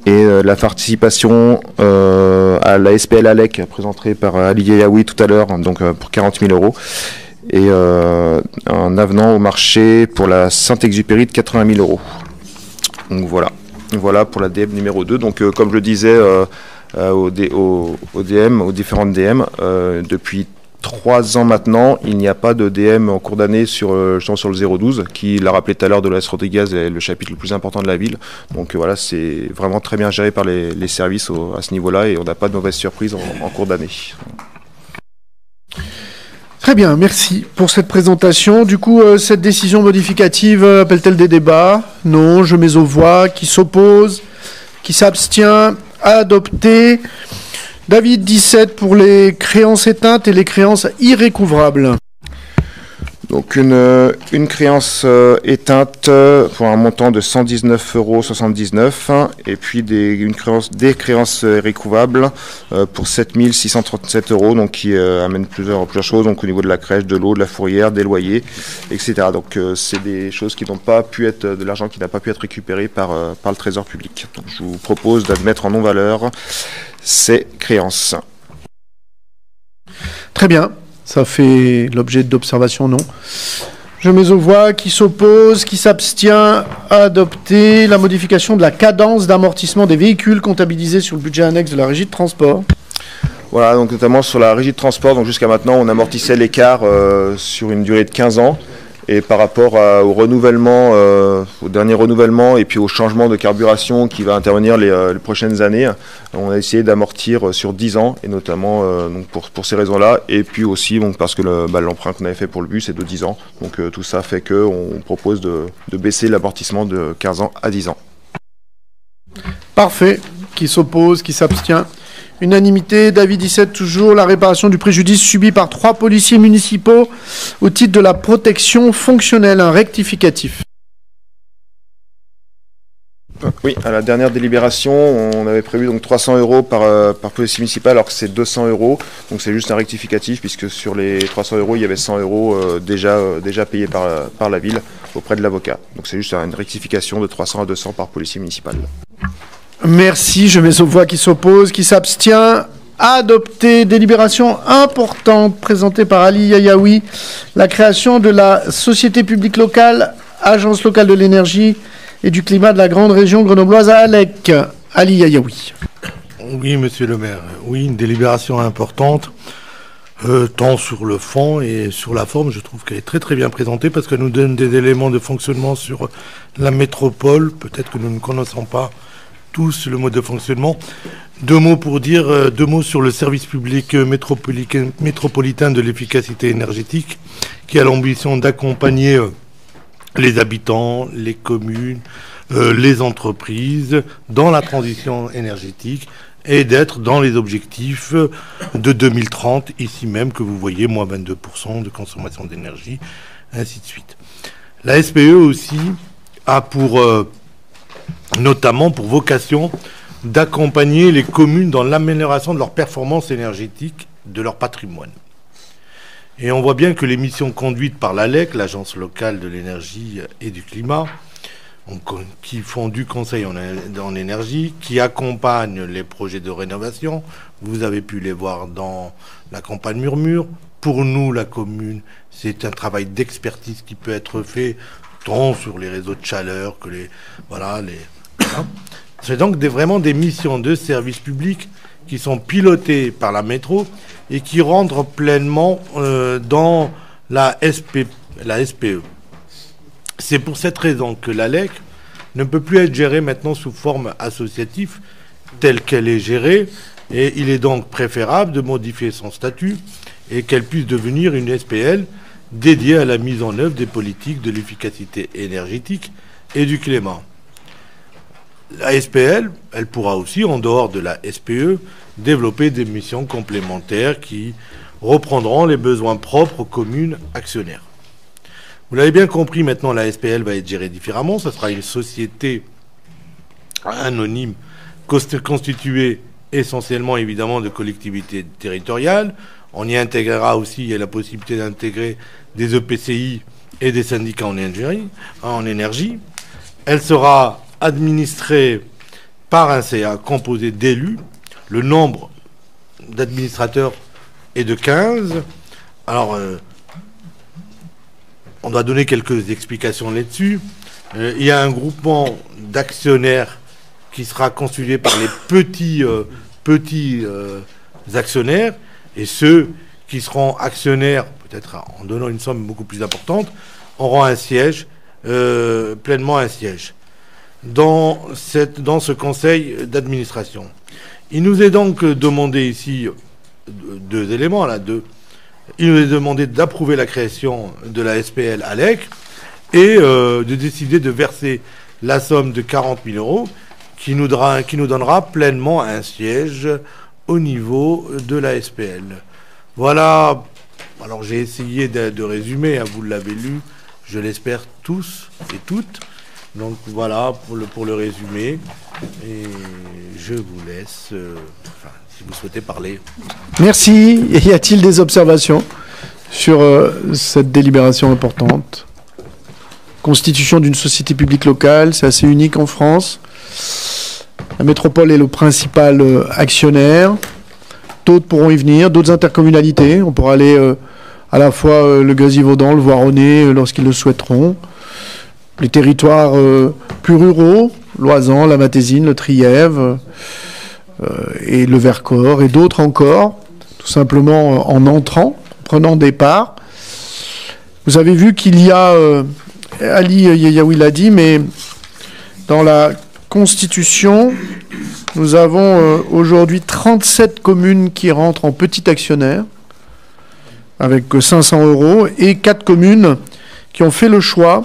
Et la participation à la SPL ALEC, présentée par Ali Yayaoui tout à l'heure, donc pour 40 000 euros. Et un avenant au marché pour la Saint-Exupéry de 80 000 euros. Donc voilà. Voilà pour la DM numéro 2. Donc comme je le disais, aux différentes DM. Depuis 3 ans maintenant, il n'y a pas de DM en cours d'année sur le 012, qui l'a rappelé tout à l'heure, de l'Ouest Rodriguez, est le chapitre le plus important de la ville. Donc voilà, c'est vraiment très bien géré par les services à ce niveau-là, et on n'a pas de mauvaise surprise en cours d'année. Très bien, merci pour cette présentation. Du coup, cette décision modificative appelle-t-elle des débats? Non, je mets aux voix. Qui s'oppose? Qui s'abstient? Adopté. David, 17 pour les créances éteintes et les créances irrécouvrables. Donc une créance éteinte pour un montant de 119,79 €, et puis des créances irrécouvrables pour 7 637 €, donc qui amènent plusieurs choses, donc au niveau de la crèche, de l'eau, de la fourrière, des loyers, etc. Donc c'est des choses qui n'ont pas pu être, de l'argent qui n'a pas pu être récupéré par le Trésor public. Donc je vous propose d'admettre en non-valeur ces créances. Très bien. Ça fait l'objet d'observation, non. Je mets aux voix. Qui s'oppose, qui s'abstient, adopter la modification de la cadence d'amortissement des véhicules comptabilisés sur le budget annexe de la régie de transport. Voilà, donc notamment sur la régie de transport, donc jusqu'à maintenant on amortissait l'écart sur une durée de 15 ans. Et par rapport au renouvellement, au dernier renouvellement, et puis au changement de carburation qui va intervenir les prochaines années, on a essayé d'amortir sur 10 ans, et notamment donc pour ces raisons-là, et puis aussi donc, parce que l'emprunt qu'on avait fait pour le bus est de 10 ans. Donc tout ça fait qu'on propose de baisser l'amortissement de 15 ans à 10 ans. Parfait. Qui s'oppose, qui s'abstient? Unanimité. David, 17 toujours. La réparation du préjudice subi par 3 policiers municipaux au titre de la protection fonctionnelle. Un rectificatif. Oui, à la dernière délibération, on avait prévu donc 300 € par policier municipal, alors que c'est 200 €. Donc c'est juste un rectificatif, puisque sur les 300 €, il y avait 100 € déjà payés par la ville auprès de l'avocat. Donc c'est juste une rectification de 300 à 200 par policier municipal. Merci. Je mets aux voix. Qui s'oppose, qui s'abstient. Adopté. Délibération importante présentée par Ali Yayaoui. La création de la société publique locale, agence locale de l'énergie et du climat de la grande région grenobloise à ALEC. Ali Yayaoui. Oui, monsieur le maire. Oui, une délibération importante, tant sur le fond et sur la forme. Je trouve qu'elle est très très bien présentée, parce qu'elle nous donne des éléments de fonctionnement sur la métropole. Peut-être que nous ne connaissons pas tous le mode de fonctionnement. Deux mots sur le service public métropolitain de l'efficacité énergétique, qui a l'ambition d'accompagner les habitants, les communes, les entreprises dans la transition énergétique, et d'être dans les objectifs de 2030, ici même, que vous voyez, moins 22% de consommation d'énergie, ainsi de suite. La SPE aussi a notamment pour vocation d'accompagner les communes dans l'amélioration de leur performance énergétique, de leur patrimoine. Et on voit bien que les missions conduites par l'ALEC, l'Agence locale de l'énergie et du climat, qui font du conseil en énergie, qui accompagnent les projets de rénovation, vous avez pu les voir dans la campagne Murmure, Pour nous, la commune, c'est un travail d'expertise qui peut être fait tant sur les réseaux de chaleur que les... Voilà. C'est donc vraiment des missions de service public qui sont pilotées par la métro et qui rentrent pleinement dans la SPE. C'est pour cette raison que l'ALEC ne peut plus être gérée maintenant sous forme associative telle qu'elle est gérée, et il est donc préférable de modifier son statut et qu'elle puisse devenir une SPL dédiée à la mise en œuvre des politiques de l'efficacité énergétique et du climat. La SPL, elle pourra aussi, en dehors de la SPE, développer des missions complémentaires qui reprendront les besoins propres aux communes actionnaires. Vous l'avez bien compris, maintenant la SPL va être gérée différemment. Ce sera une société anonyme constituée essentiellement évidemment de collectivités territoriales. On y intégrera aussi, il y a la possibilité d'intégrer des EPCI et des syndicats en énergie. Elle sera administrée par un CA composé d'élus. Le nombre d'administrateurs est de 15. Alors, on doit donner quelques explications là-dessus. Il y a un groupement d'actionnaires qui sera constitué par les petits actionnaires, et ceux qui seront actionnaires, peut-être en donnant une somme beaucoup plus importante, auront un siège, pleinement un siège, dans ce conseil d'administration. Il nous est donc demandé ici deux éléments. Il nous est demandé d'approuver la création de la SPL ALEC et de décider de verser la somme de 40 000 euros qui nous donnera pleinement un siège au niveau de la SPL. Voilà. Alors j'ai essayé de résumer, vous l'avez lu, je l'espère tous et toutes. Donc voilà pour le résumé. Et je vous laisse, si vous souhaitez parler. Merci. Et y a-t-il des observations sur cette délibération importante? Constitution d'une société publique locale, c'est assez unique en France. La métropole est le principal actionnaire. D'autres pourront y venir, d'autres intercommunalités. On pourra aller à la fois le Gazivaudan, le Voironnais, lorsqu'ils le souhaiteront. Les territoires plus ruraux, l'Oisan, la Matésine, le Trièves, et le Vercors, et d'autres encore, tout simplement en entrant, en prenant des parts. Vous avez vu qu'il y a, Ali Yeyaoui l'a dit, mais dans la Constitution, nous avons aujourd'hui 37 communes qui rentrent en petit actionnaire, avec 500 euros, et 4 communes qui ont fait le choix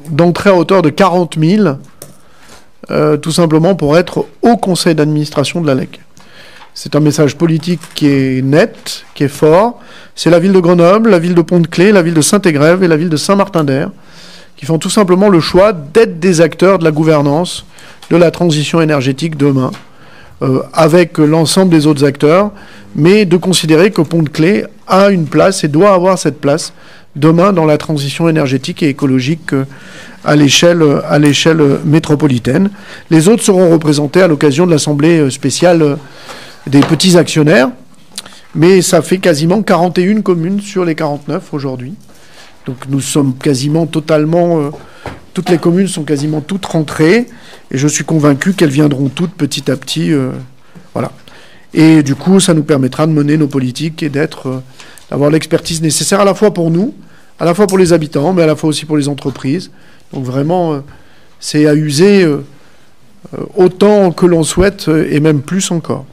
d'entrer à hauteur de 40 000, tout simplement pour être au conseil d'administration de l'ALEC. C'est un message politique qui est net, qui est fort. C'est la ville de Grenoble, la ville de Pont-de-Claix, la ville de Saint-Égrève et la ville de Saint-Martin-d'Air qui font tout simplement le choix d'être des acteurs de la gouvernance de la transition énergétique demain, avec l'ensemble des autres acteurs, mais de considérer que Pont-de-Claix a une place et doit avoir cette place demain dans la transition énergétique et écologique à l'échelle métropolitaine. Les autres seront représentés à l'occasion de l'Assemblée spéciale des petits actionnaires, mais ça fait quasiment 41 communes sur les 49 aujourd'hui. Donc nous sommes quasiment totalement... toutes les communes sont quasiment toutes rentrées, et je suis convaincu qu'elles viendront toutes petit à petit. Voilà. Et du coup, ça nous permettra de mener nos politiques et d'avoir l'expertise nécessaire à la fois pour nous, à la fois pour les habitants, mais à la fois aussi pour les entreprises. Donc vraiment, c'est à user autant que l'on souhaite, et même plus encore.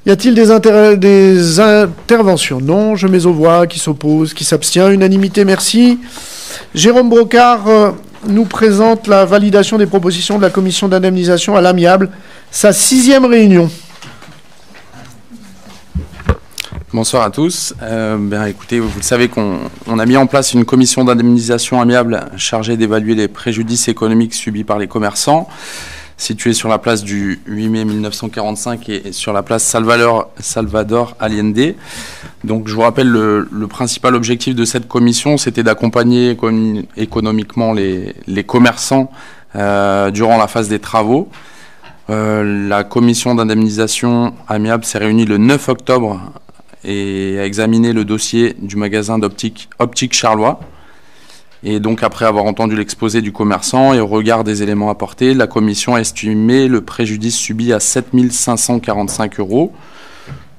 Y a-t-il des interventions? Non, je mets aux voix, qui s'oppose, qui s'abstient. Unanimité, merci. Jérôme Brocard nous présente la validation des propositions de la commission d'indemnisation à l'amiable, sa 6e réunion. Bonsoir à tous. Écoutez, vous le savez qu'on a mis en place une commission d'indemnisation amiable chargée d'évaluer les préjudices économiques subis par les commerçants, située sur la place du 8 mai 1945 et sur la place Salvador Allende. Donc je vous rappelle, le principal objectif de cette commission, c'était d'accompagner économiquement les commerçants durant la phase des travaux. La commission d'indemnisation amiable s'est réunie le 9 octobre et a examiné le dossier du magasin d'optique Charlois. Et donc, après avoir entendu l'exposé du commerçant et au regard des éléments apportés, la commission a estimé le préjudice subi à 7 545 €.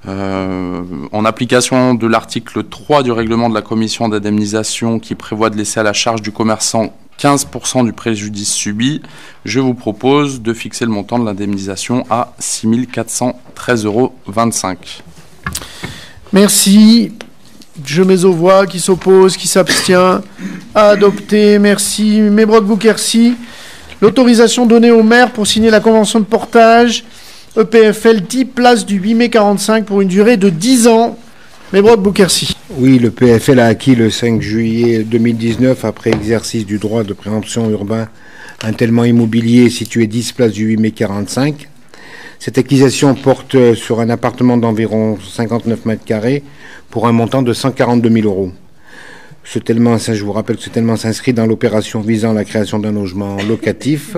En application de l'article 3 du règlement de la commission d'indemnisation qui prévoit de laisser à la charge du commerçant 15% du préjudice subi, je vous propose de fixer le montant de l'indemnisation à 6 413,25 €. Merci. Je mets aux voix, qui s'oppose, qui s'abstient. Adopté. Merci. Mebroc Bouquercy. L'autorisation donnée au maire pour signer la convention de portage EPFL 10 places du 8 mai 45 pour une durée de 10 ans. Mebroc Bouquercy. Oui, le PFL a acquis le 5 juillet 2019, après exercice du droit de préemption urbain, un tellement immobilier situé 10 place du 8 mai 45. Cette acquisition porte sur un appartement d'environ 59 mètres carrés pour un montant de 142 000 €. Je vous rappelle que ce tellement s'inscrit dans l'opération visant la création d'un logement locatif.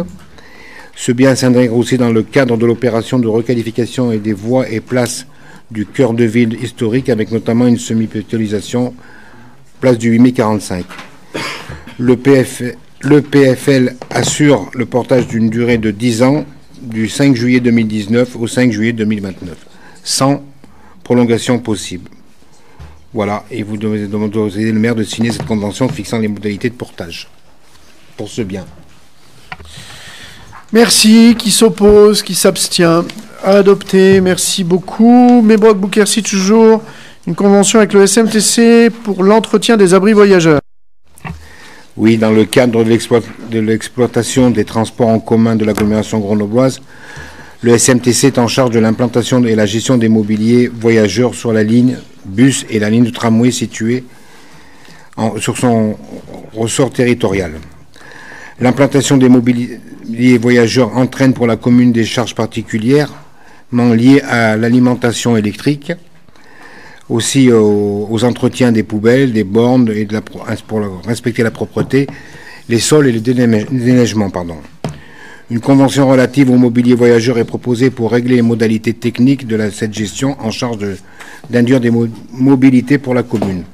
Ce bien s'intègre aussi dans le cadre de l'opération de requalification et des voies et places du cœur de ville historique, avec notamment une semi-pétalisation place du 8 mai 45. Le PFL assure le portage d'une durée de 10 ans du 5 juillet 2019 au 5 juillet 2029, sans prolongation possible. Voilà, et vous devez autoriser le maire de signer cette convention fixant les modalités de portage pour ce bien. Merci. Qui s'oppose, qui s'abstient. Adopté. Merci beaucoup. Mebroc Bouquercy, toujours. Une convention avec le SMTC pour l'entretien des abris voyageurs. Oui, dans le cadre de l'exploitation des transports en commun de l'agglomération grenobloise, le SMTC est en charge de l'implantation et la gestion des mobiliers voyageurs sur la ligne bus et la ligne de tramway située sur son ressort territorial. L'implantation des mobiliers voyageurs entraîne pour la commune des charges particulièrement liées à l'alimentation électrique, aussi aux entretiens des poubelles, des bornes et pour respecter la propreté, les sols et le déneigement. Une convention relative au mobilier voyageur est proposée pour régler les modalités techniques de cette gestion en charge d'induire des mobilités pour la commune.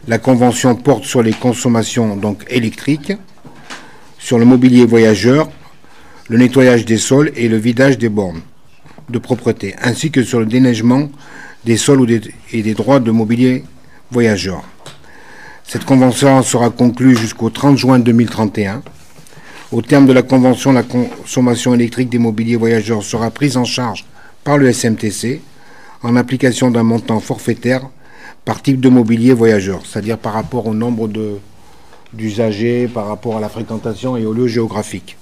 La convention porte sur les consommations donc électriques, sur le mobilier voyageur, le nettoyage des sols et le vidage des bornes de propreté, ainsi que sur le déneigement des sols et des droits de mobilier voyageur. Cette convention sera conclue jusqu'au 30 juin 2031. Au terme de la convention, la consommation électrique des mobiliers voyageurs sera prise en charge par le SMTC en application d'un montant forfaitaire par type de mobilier voyageur, c'est-à-dire par rapport au nombre d'usagers, par rapport à la fréquentation et au lieu géographique.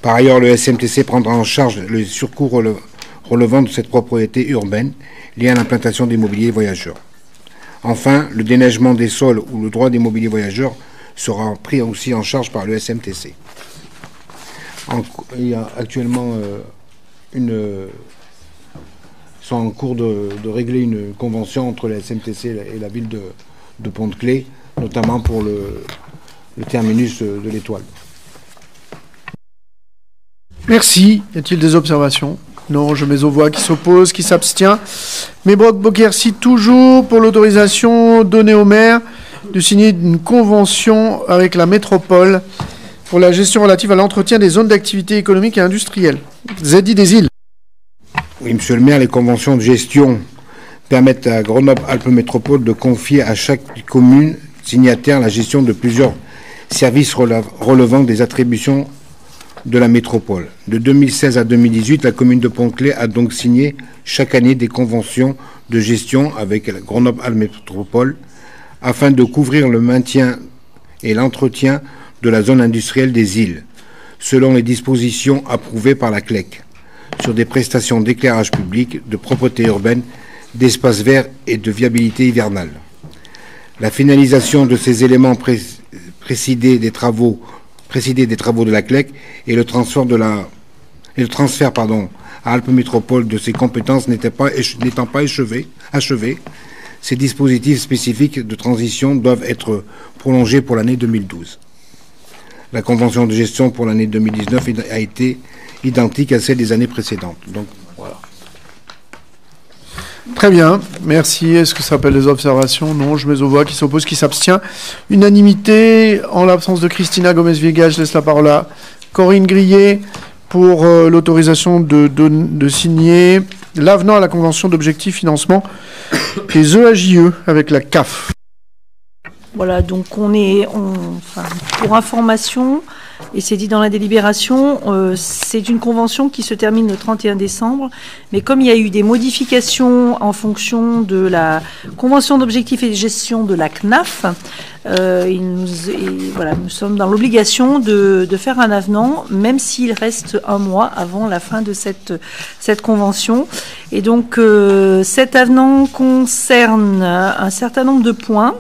Par ailleurs, le SMTC prendra en charge le surcoût relevant de cette propriété urbaine liée à l'implantation des mobiliers voyageurs. Enfin, le déneigement des sols ou le droit des mobiliers voyageurs sera pris aussi en charge par le SMTC. Il y a actuellement sont en cours de régler une convention entre le SMTC et la ville de Pont-de-Claix, notamment pour le terminus de l'Étoile. Merci. Y a-t-il des observations? Non, je mets aux voix, qui s'oppose, qui s'abstient. Mebroc Bouquercy, toujours pour l'autorisation donnée au maire de signer une convention avec la métropole pour la gestion relative à l'entretien des zones d'activité économique et industrielle. ZI des îles. Oui, monsieur le maire, les conventions de gestion permettent à Grenoble-Alpes-Métropole de confier à chaque commune signataire la gestion de plusieurs services relevant des attributions de la métropole. De 2016 à 2018, la commune de Pont-de-Claix a donc signé chaque année des conventions de gestion avec la Grenoble-Alpes-Métropole afin de couvrir le maintien et l'entretien de la zone industrielle des îles, selon les dispositions approuvées par la CLEC, sur des prestations d'éclairage public, de propreté urbaine, d'espaces verts et de viabilité hivernale. La finalisation de ces éléments précédés des travaux de la CLEC et le transfert à Alpes Métropole de ses compétences n'étant pas achevé, ces dispositifs spécifiques de transition doivent être prolongés pour l'année 2012. La convention de gestion pour l'année 2019 a été identique à celle des années précédentes. Donc, voilà. Très bien, merci. Est-ce que ça s'appelle des observations? Non, je mets aux voix. Qui s'oppose, qui s'abstient. Unanimité. En l'absence de Christina Gomez-Viegas, je laisse la parole à Corinne Grillet pour l'autorisation de signer l'avenant à la convention d'objectifs financement des EAJE avec la CAF. Voilà, donc pour information, et c'est dit dans la délibération, c'est une convention qui se termine le 31 décembre, mais comme il y a eu des modifications en fonction de la convention d'objectifs et de gestion de la CNAF, nous sommes dans l'obligation de faire un avenant, même s'il reste un mois avant la fin de cette convention. Et donc cet avenant concerne un certain nombre de points.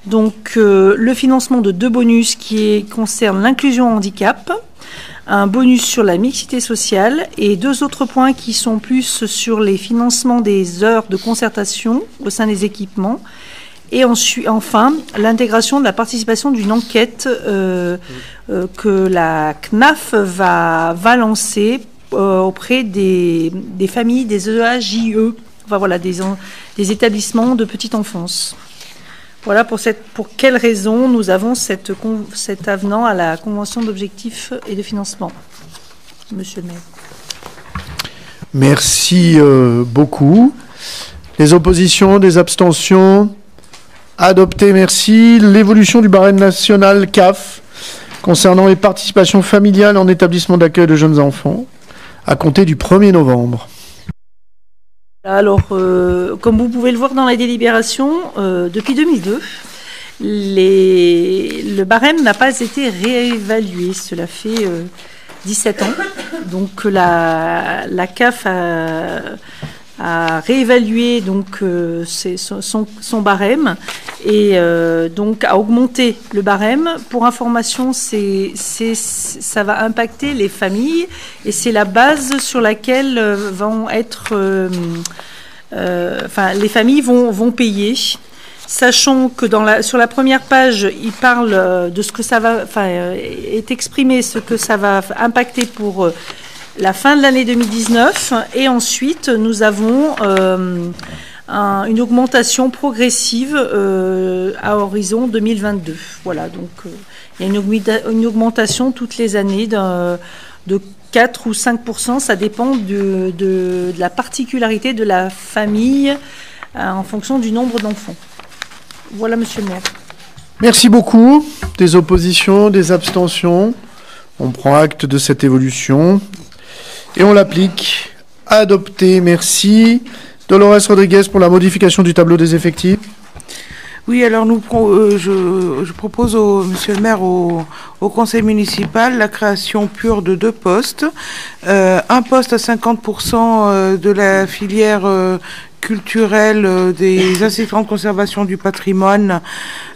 Donc le financement de 2 bonus qui concernent l'inclusion handicap, un bonus sur la mixité sociale et 2 autres points qui sont plus sur les financements des heures de concertation au sein des équipements. Et ensuite, enfin, l'intégration de la participation d'une enquête que la CNAF va lancer auprès des familles des EAJE, enfin voilà, des établissements de petite enfance. Voilà pour quelles raisons nous avons cet avenant à la convention d'objectifs et de financement. Monsieur le maire. Merci beaucoup. Les oppositions, des abstentions? Adopté, merci. L'évolution du barème national CAF concernant les participations familiales en établissement d'accueil de jeunes enfants à compter du 1er novembre. Alors, comme vous pouvez le voir dans la délibération, depuis 2002, le barème n'a pas été réévalué. Cela fait 17 ans. Donc, la CAF a réévalué donc, son barème et donc a augmenté le barème. Pour information, ça va impacter les familles et c'est la base sur laquelle vont être, les familles vont payer. Sachant que sur la première page, il parle de ce que ça va, est exprimé ce que ça va impacter pour la fin de l'année 2019 et ensuite nous avons une augmentation progressive à horizon 2022. Voilà, donc il y a une augmentation toutes les années de 4 ou 5%, ça dépend de la particularité de la famille en fonction du nombre d'enfants. Voilà, monsieur le maire. Merci beaucoup. Des oppositions, des abstentions. On prend acte de cette évolution. Et on l'applique. Adopté, merci. Dolores Rodriguez pour la modification du tableau des effectifs. Oui, alors je propose monsieur le maire, au conseil municipal, la création pure de 2 postes. Un poste à 50% de la filière culturelle des assistants de conservation du patrimoine.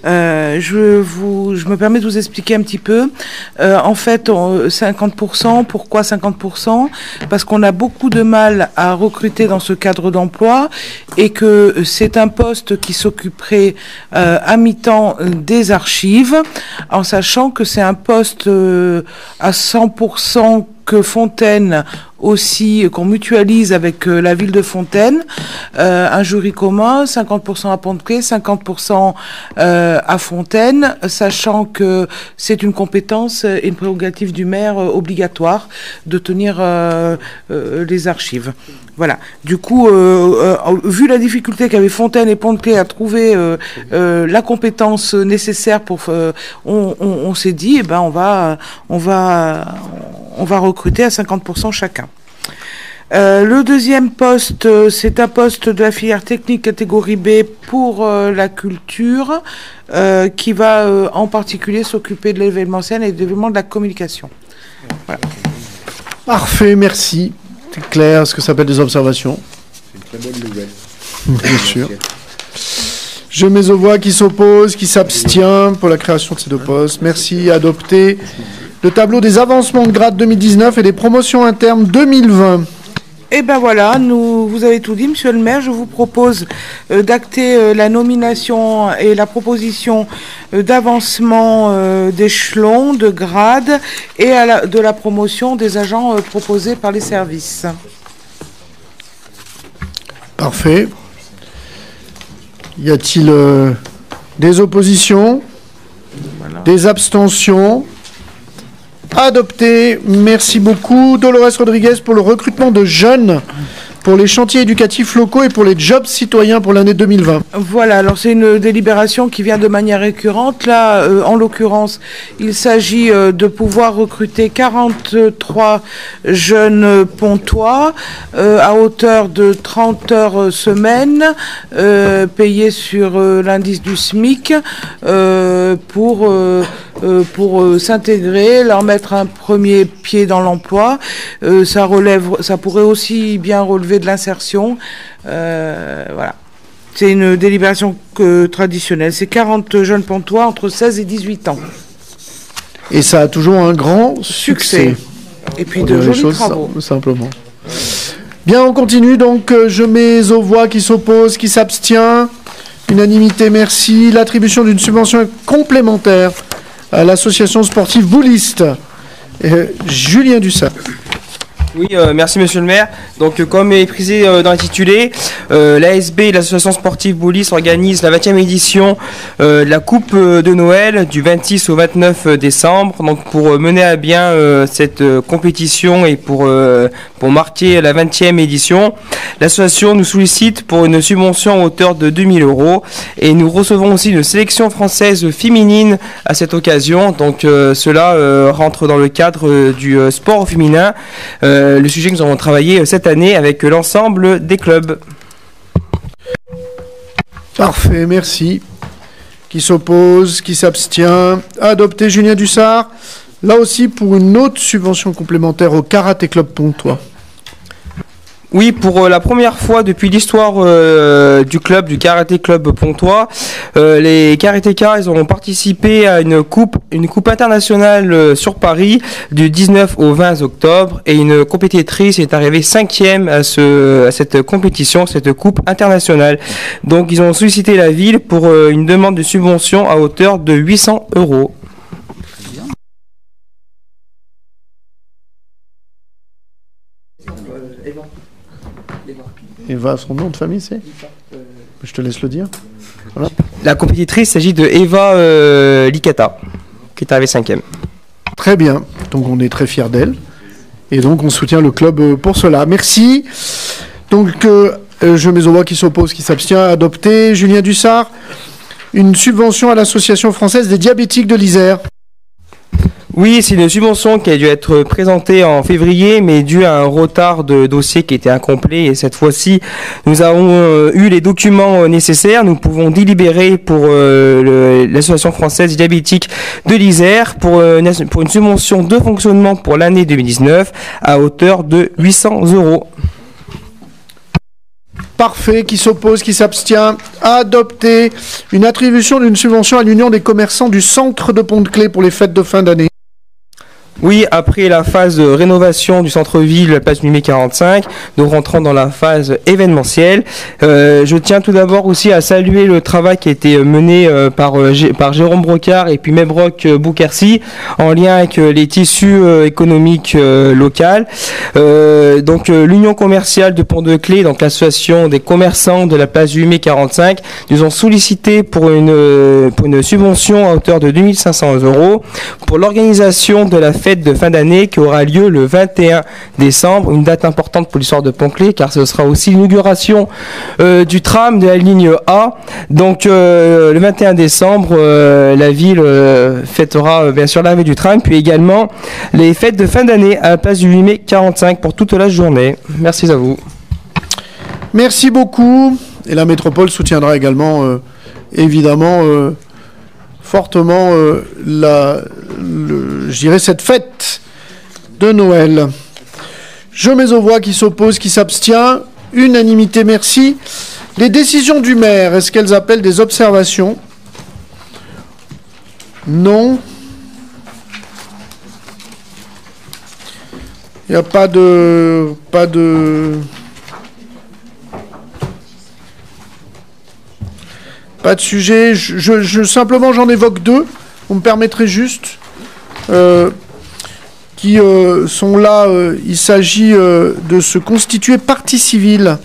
Je me permets de vous expliquer un petit peu. En fait, 50%, pourquoi 50%? Parce qu'on a beaucoup de mal à recruter dans ce cadre d'emploi et que c'est un poste qui s'occuperait à mi-temps des archives, en sachant que c'est un poste à 100% que Fontaine aussi, qu'on mutualise avec la ville de Fontaine, un jury commun, 50% à Pont-de-Claix, 50% à Fontaine, sachant que c'est une compétence et une prérogative du maire obligatoire de tenir les archives. Voilà. Du coup, vu la difficulté qu'avaient Fontaine et Pont-de-Claix à trouver la compétence nécessaire pour, on s'est dit, on va recruter à 50% chacun. Le deuxième poste, c'est un poste de la filière technique catégorie B pour la culture, qui va en particulier s'occuper de l'événementiel et de l'événement de la communication. Voilà. Parfait, merci. C'est clair, ce que ça s'appelle des observations. C'est une très bonne nouvelle. Bien sûr. Je mets aux voix qui s'oppose, qui s'abstient pour la création de ces 2 postes. Merci. Adopté le tableau des avancements de grade 2019 et des promotions internes 2020. Et ben voilà, vous avez tout dit, monsieur le maire. Je vous propose d'acter la nomination et la proposition d'avancement d'échelon, de grade et de la promotion des agents proposés par les services. Parfait. Y a-t-il des oppositions? Des abstentions? Adopté. Merci beaucoup. Dolores Rodriguez pour le recrutement de jeunes pour les chantiers éducatifs locaux et pour les jobs citoyens pour l'année 2020. Voilà, alors c'est une délibération qui vient de manière récurrente. Là, en l'occurrence, il s'agit de pouvoir recruter 43 jeunes pontois à hauteur de 30 heures semaine, payés sur l'indice du SMIC pour s'intégrer, leur mettre un premier pied dans l'emploi. Ça pourrait aussi bien relever de l'insertion. Voilà. C'est une délibération traditionnelle. C'est 40 jeunes pontois entre 16 et 18 ans. Et ça a toujours un grand succès. Et puis de jolis travaux. Simplement. Bien, on continue. Donc, je mets aux voix qui s'opposent, qui s'abstient. Unanimité, merci. L'attribution d'une subvention complémentaire à l'association sportive Bouliste. Julien Dussart. Oui, merci Monsieur le maire. Donc, comme est précisé dans l'intitulé, l'ASB, l'association sportive Bouliste, organise la 20e édition de la Coupe de Noël du 26 au 29 décembre. Donc, pour mener à bien cette compétition et pour marquer la 20e édition, l'association nous sollicite pour une subvention à hauteur de 2 000 €. Et nous recevons aussi une sélection française féminine à cette occasion. Donc, cela rentre dans le cadre du sport féminin. Le sujet que nous avons travaillé cette année avec l'ensemble des clubs. Parfait, merci. Qui s'oppose, qui s'abstient. Adopté. Julien Dussart, là aussi pour une autre subvention complémentaire au Karaté Club Pontois. Oui, pour la première fois depuis l'histoire du Karaté Club Pontois, les karatékas, ils ont participé à une coupe internationale sur Paris du 19 au 20 octobre, et une compétitrice est arrivée 5e à cette compétition, cette coupe internationale. Donc ils ont sollicité la ville pour une demande de subvention à hauteur de 800 €. Eva, son nom de famille, c'est? Je te laisse le dire. Voilà. La compétitrice, il s'agit de Eva Licata, qui est arrivée 5e. Très bien. Donc on est très fiers d'elle. Et donc on soutient le club pour cela. Merci. Donc je mets aux voix qui s'oppose, qui s'abstient. Adopté. Julien Dussart, une subvention à l'Association française des diabétiques de l'Isère. Oui, c'est une subvention qui a dû être présentée en février, mais dû à un retard de dossier qui était incomplet. Et cette fois-ci, nous avons eu les documents nécessaires. Nous pouvons délibérer pour l'Association française des diabétiques de l'Isère pour une subvention de fonctionnement pour l'année 2019 à hauteur de 800 €. Parfait. Qui s'oppose, qui s'abstient. Adopté. Une attribution d'une subvention à l'Union des commerçants du centre de Pont-de-Clé pour les fêtes de fin d'année. Oui, après la phase de rénovation du centre-ville, la place du mai 45, nous rentrons dans la phase événementielle. Je tiens tout d'abord aussi à saluer le travail qui a été mené par Jérôme Brocard et puis Mebroc Boukersi en lien avec les tissus économiques locaux. Donc l'Union commerciale de Pont-de-Clé, donc l'association des commerçants de la place du mai 45, nous ont sollicité pour une subvention à hauteur de 2 500 € pour l'organisation de la fête de fin d'année qui aura lieu le 21 décembre, une date importante pour l'histoire de Pont-de-Clé car ce sera aussi l'inauguration du tram de la ligne A. Donc le 21 décembre, la ville fêtera bien sûr l'arrivée du tram, puis également les fêtes de fin d'année à la place du 8 mai 45 pour toute la journée. Merci à vous. Merci beaucoup. Et la métropole soutiendra également, évidemment, fortement je dirais cette fête de Noël. Je mets aux voix qui s'oppose, qui s'abstient. Unanimité, merci. Les décisions du maire, est-ce qu'elles appellent des observations? Non. Il n'y a pas de sujet. Simplement, j'en évoque deux. Vous me permettrez juste. Qui sont là. Il s'agit de se constituer partie civile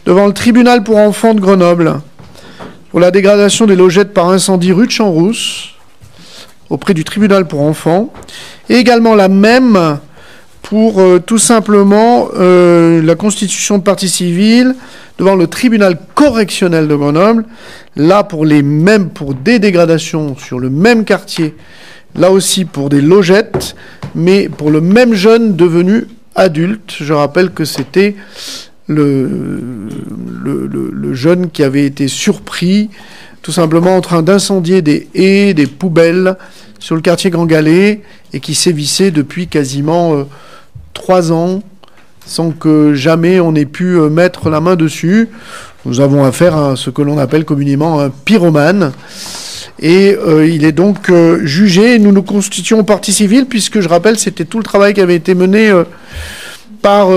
devant le tribunal pour enfants de Grenoble. pour la dégradation des logettes par incendie rue de Champs-Rousse, auprès du tribunal pour enfants, et également la même pour tout simplement la constitution de partie civile devant le tribunal correctionnel de Grenoble, là pour des dégradations sur le même quartier, là aussi pour des logettes, mais pour le même jeune devenu adulte. Je rappelle que c'était le jeune qui avait été surpris tout simplement en train d'incendier des haies, des poubelles sur le quartier Grand Galet et qui sévissait depuis quasiment 3 ans sans que jamais on ait pu mettre la main dessus. Nous avons affaire à ce que l'on appelle communément un pyromane. Et il est donc jugé. Nous nous constituons partie civile, puisque je rappelle, c'était tout le travail qui avait été mené par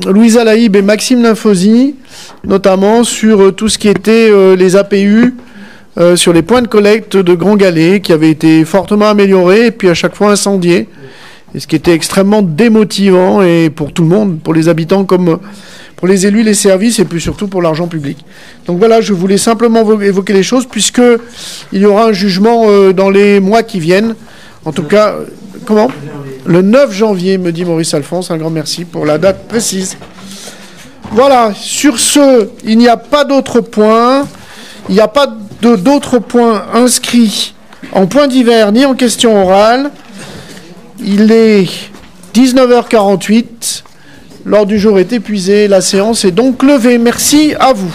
Louisa Laïb et Maxime Nymphosi, notamment sur tout ce qui était les APU, sur les points de collecte de Grand Galet, qui avaient été fortement améliorés et puis à chaque fois incendiés. Et ce qui était extrêmement démotivant, et pour tout le monde, pour les habitants comme pour les élus, les services, et puis surtout pour l'argent public. Donc voilà, je voulais simplement évoquer les choses, puisqu'il y aura un jugement dans les mois qui viennent. En tout cas, comment ? Le 9 janvier, me dit Maurice Alphonse. Un grand merci pour la date précise. Voilà, sur ce, il n'y a pas d'autres points. Il n'y a pas d'autres points inscrits en point divers ni en question orale. Il est 19h48. L'ordre du jour est épuisé. La séance est donc levée. Merci à vous.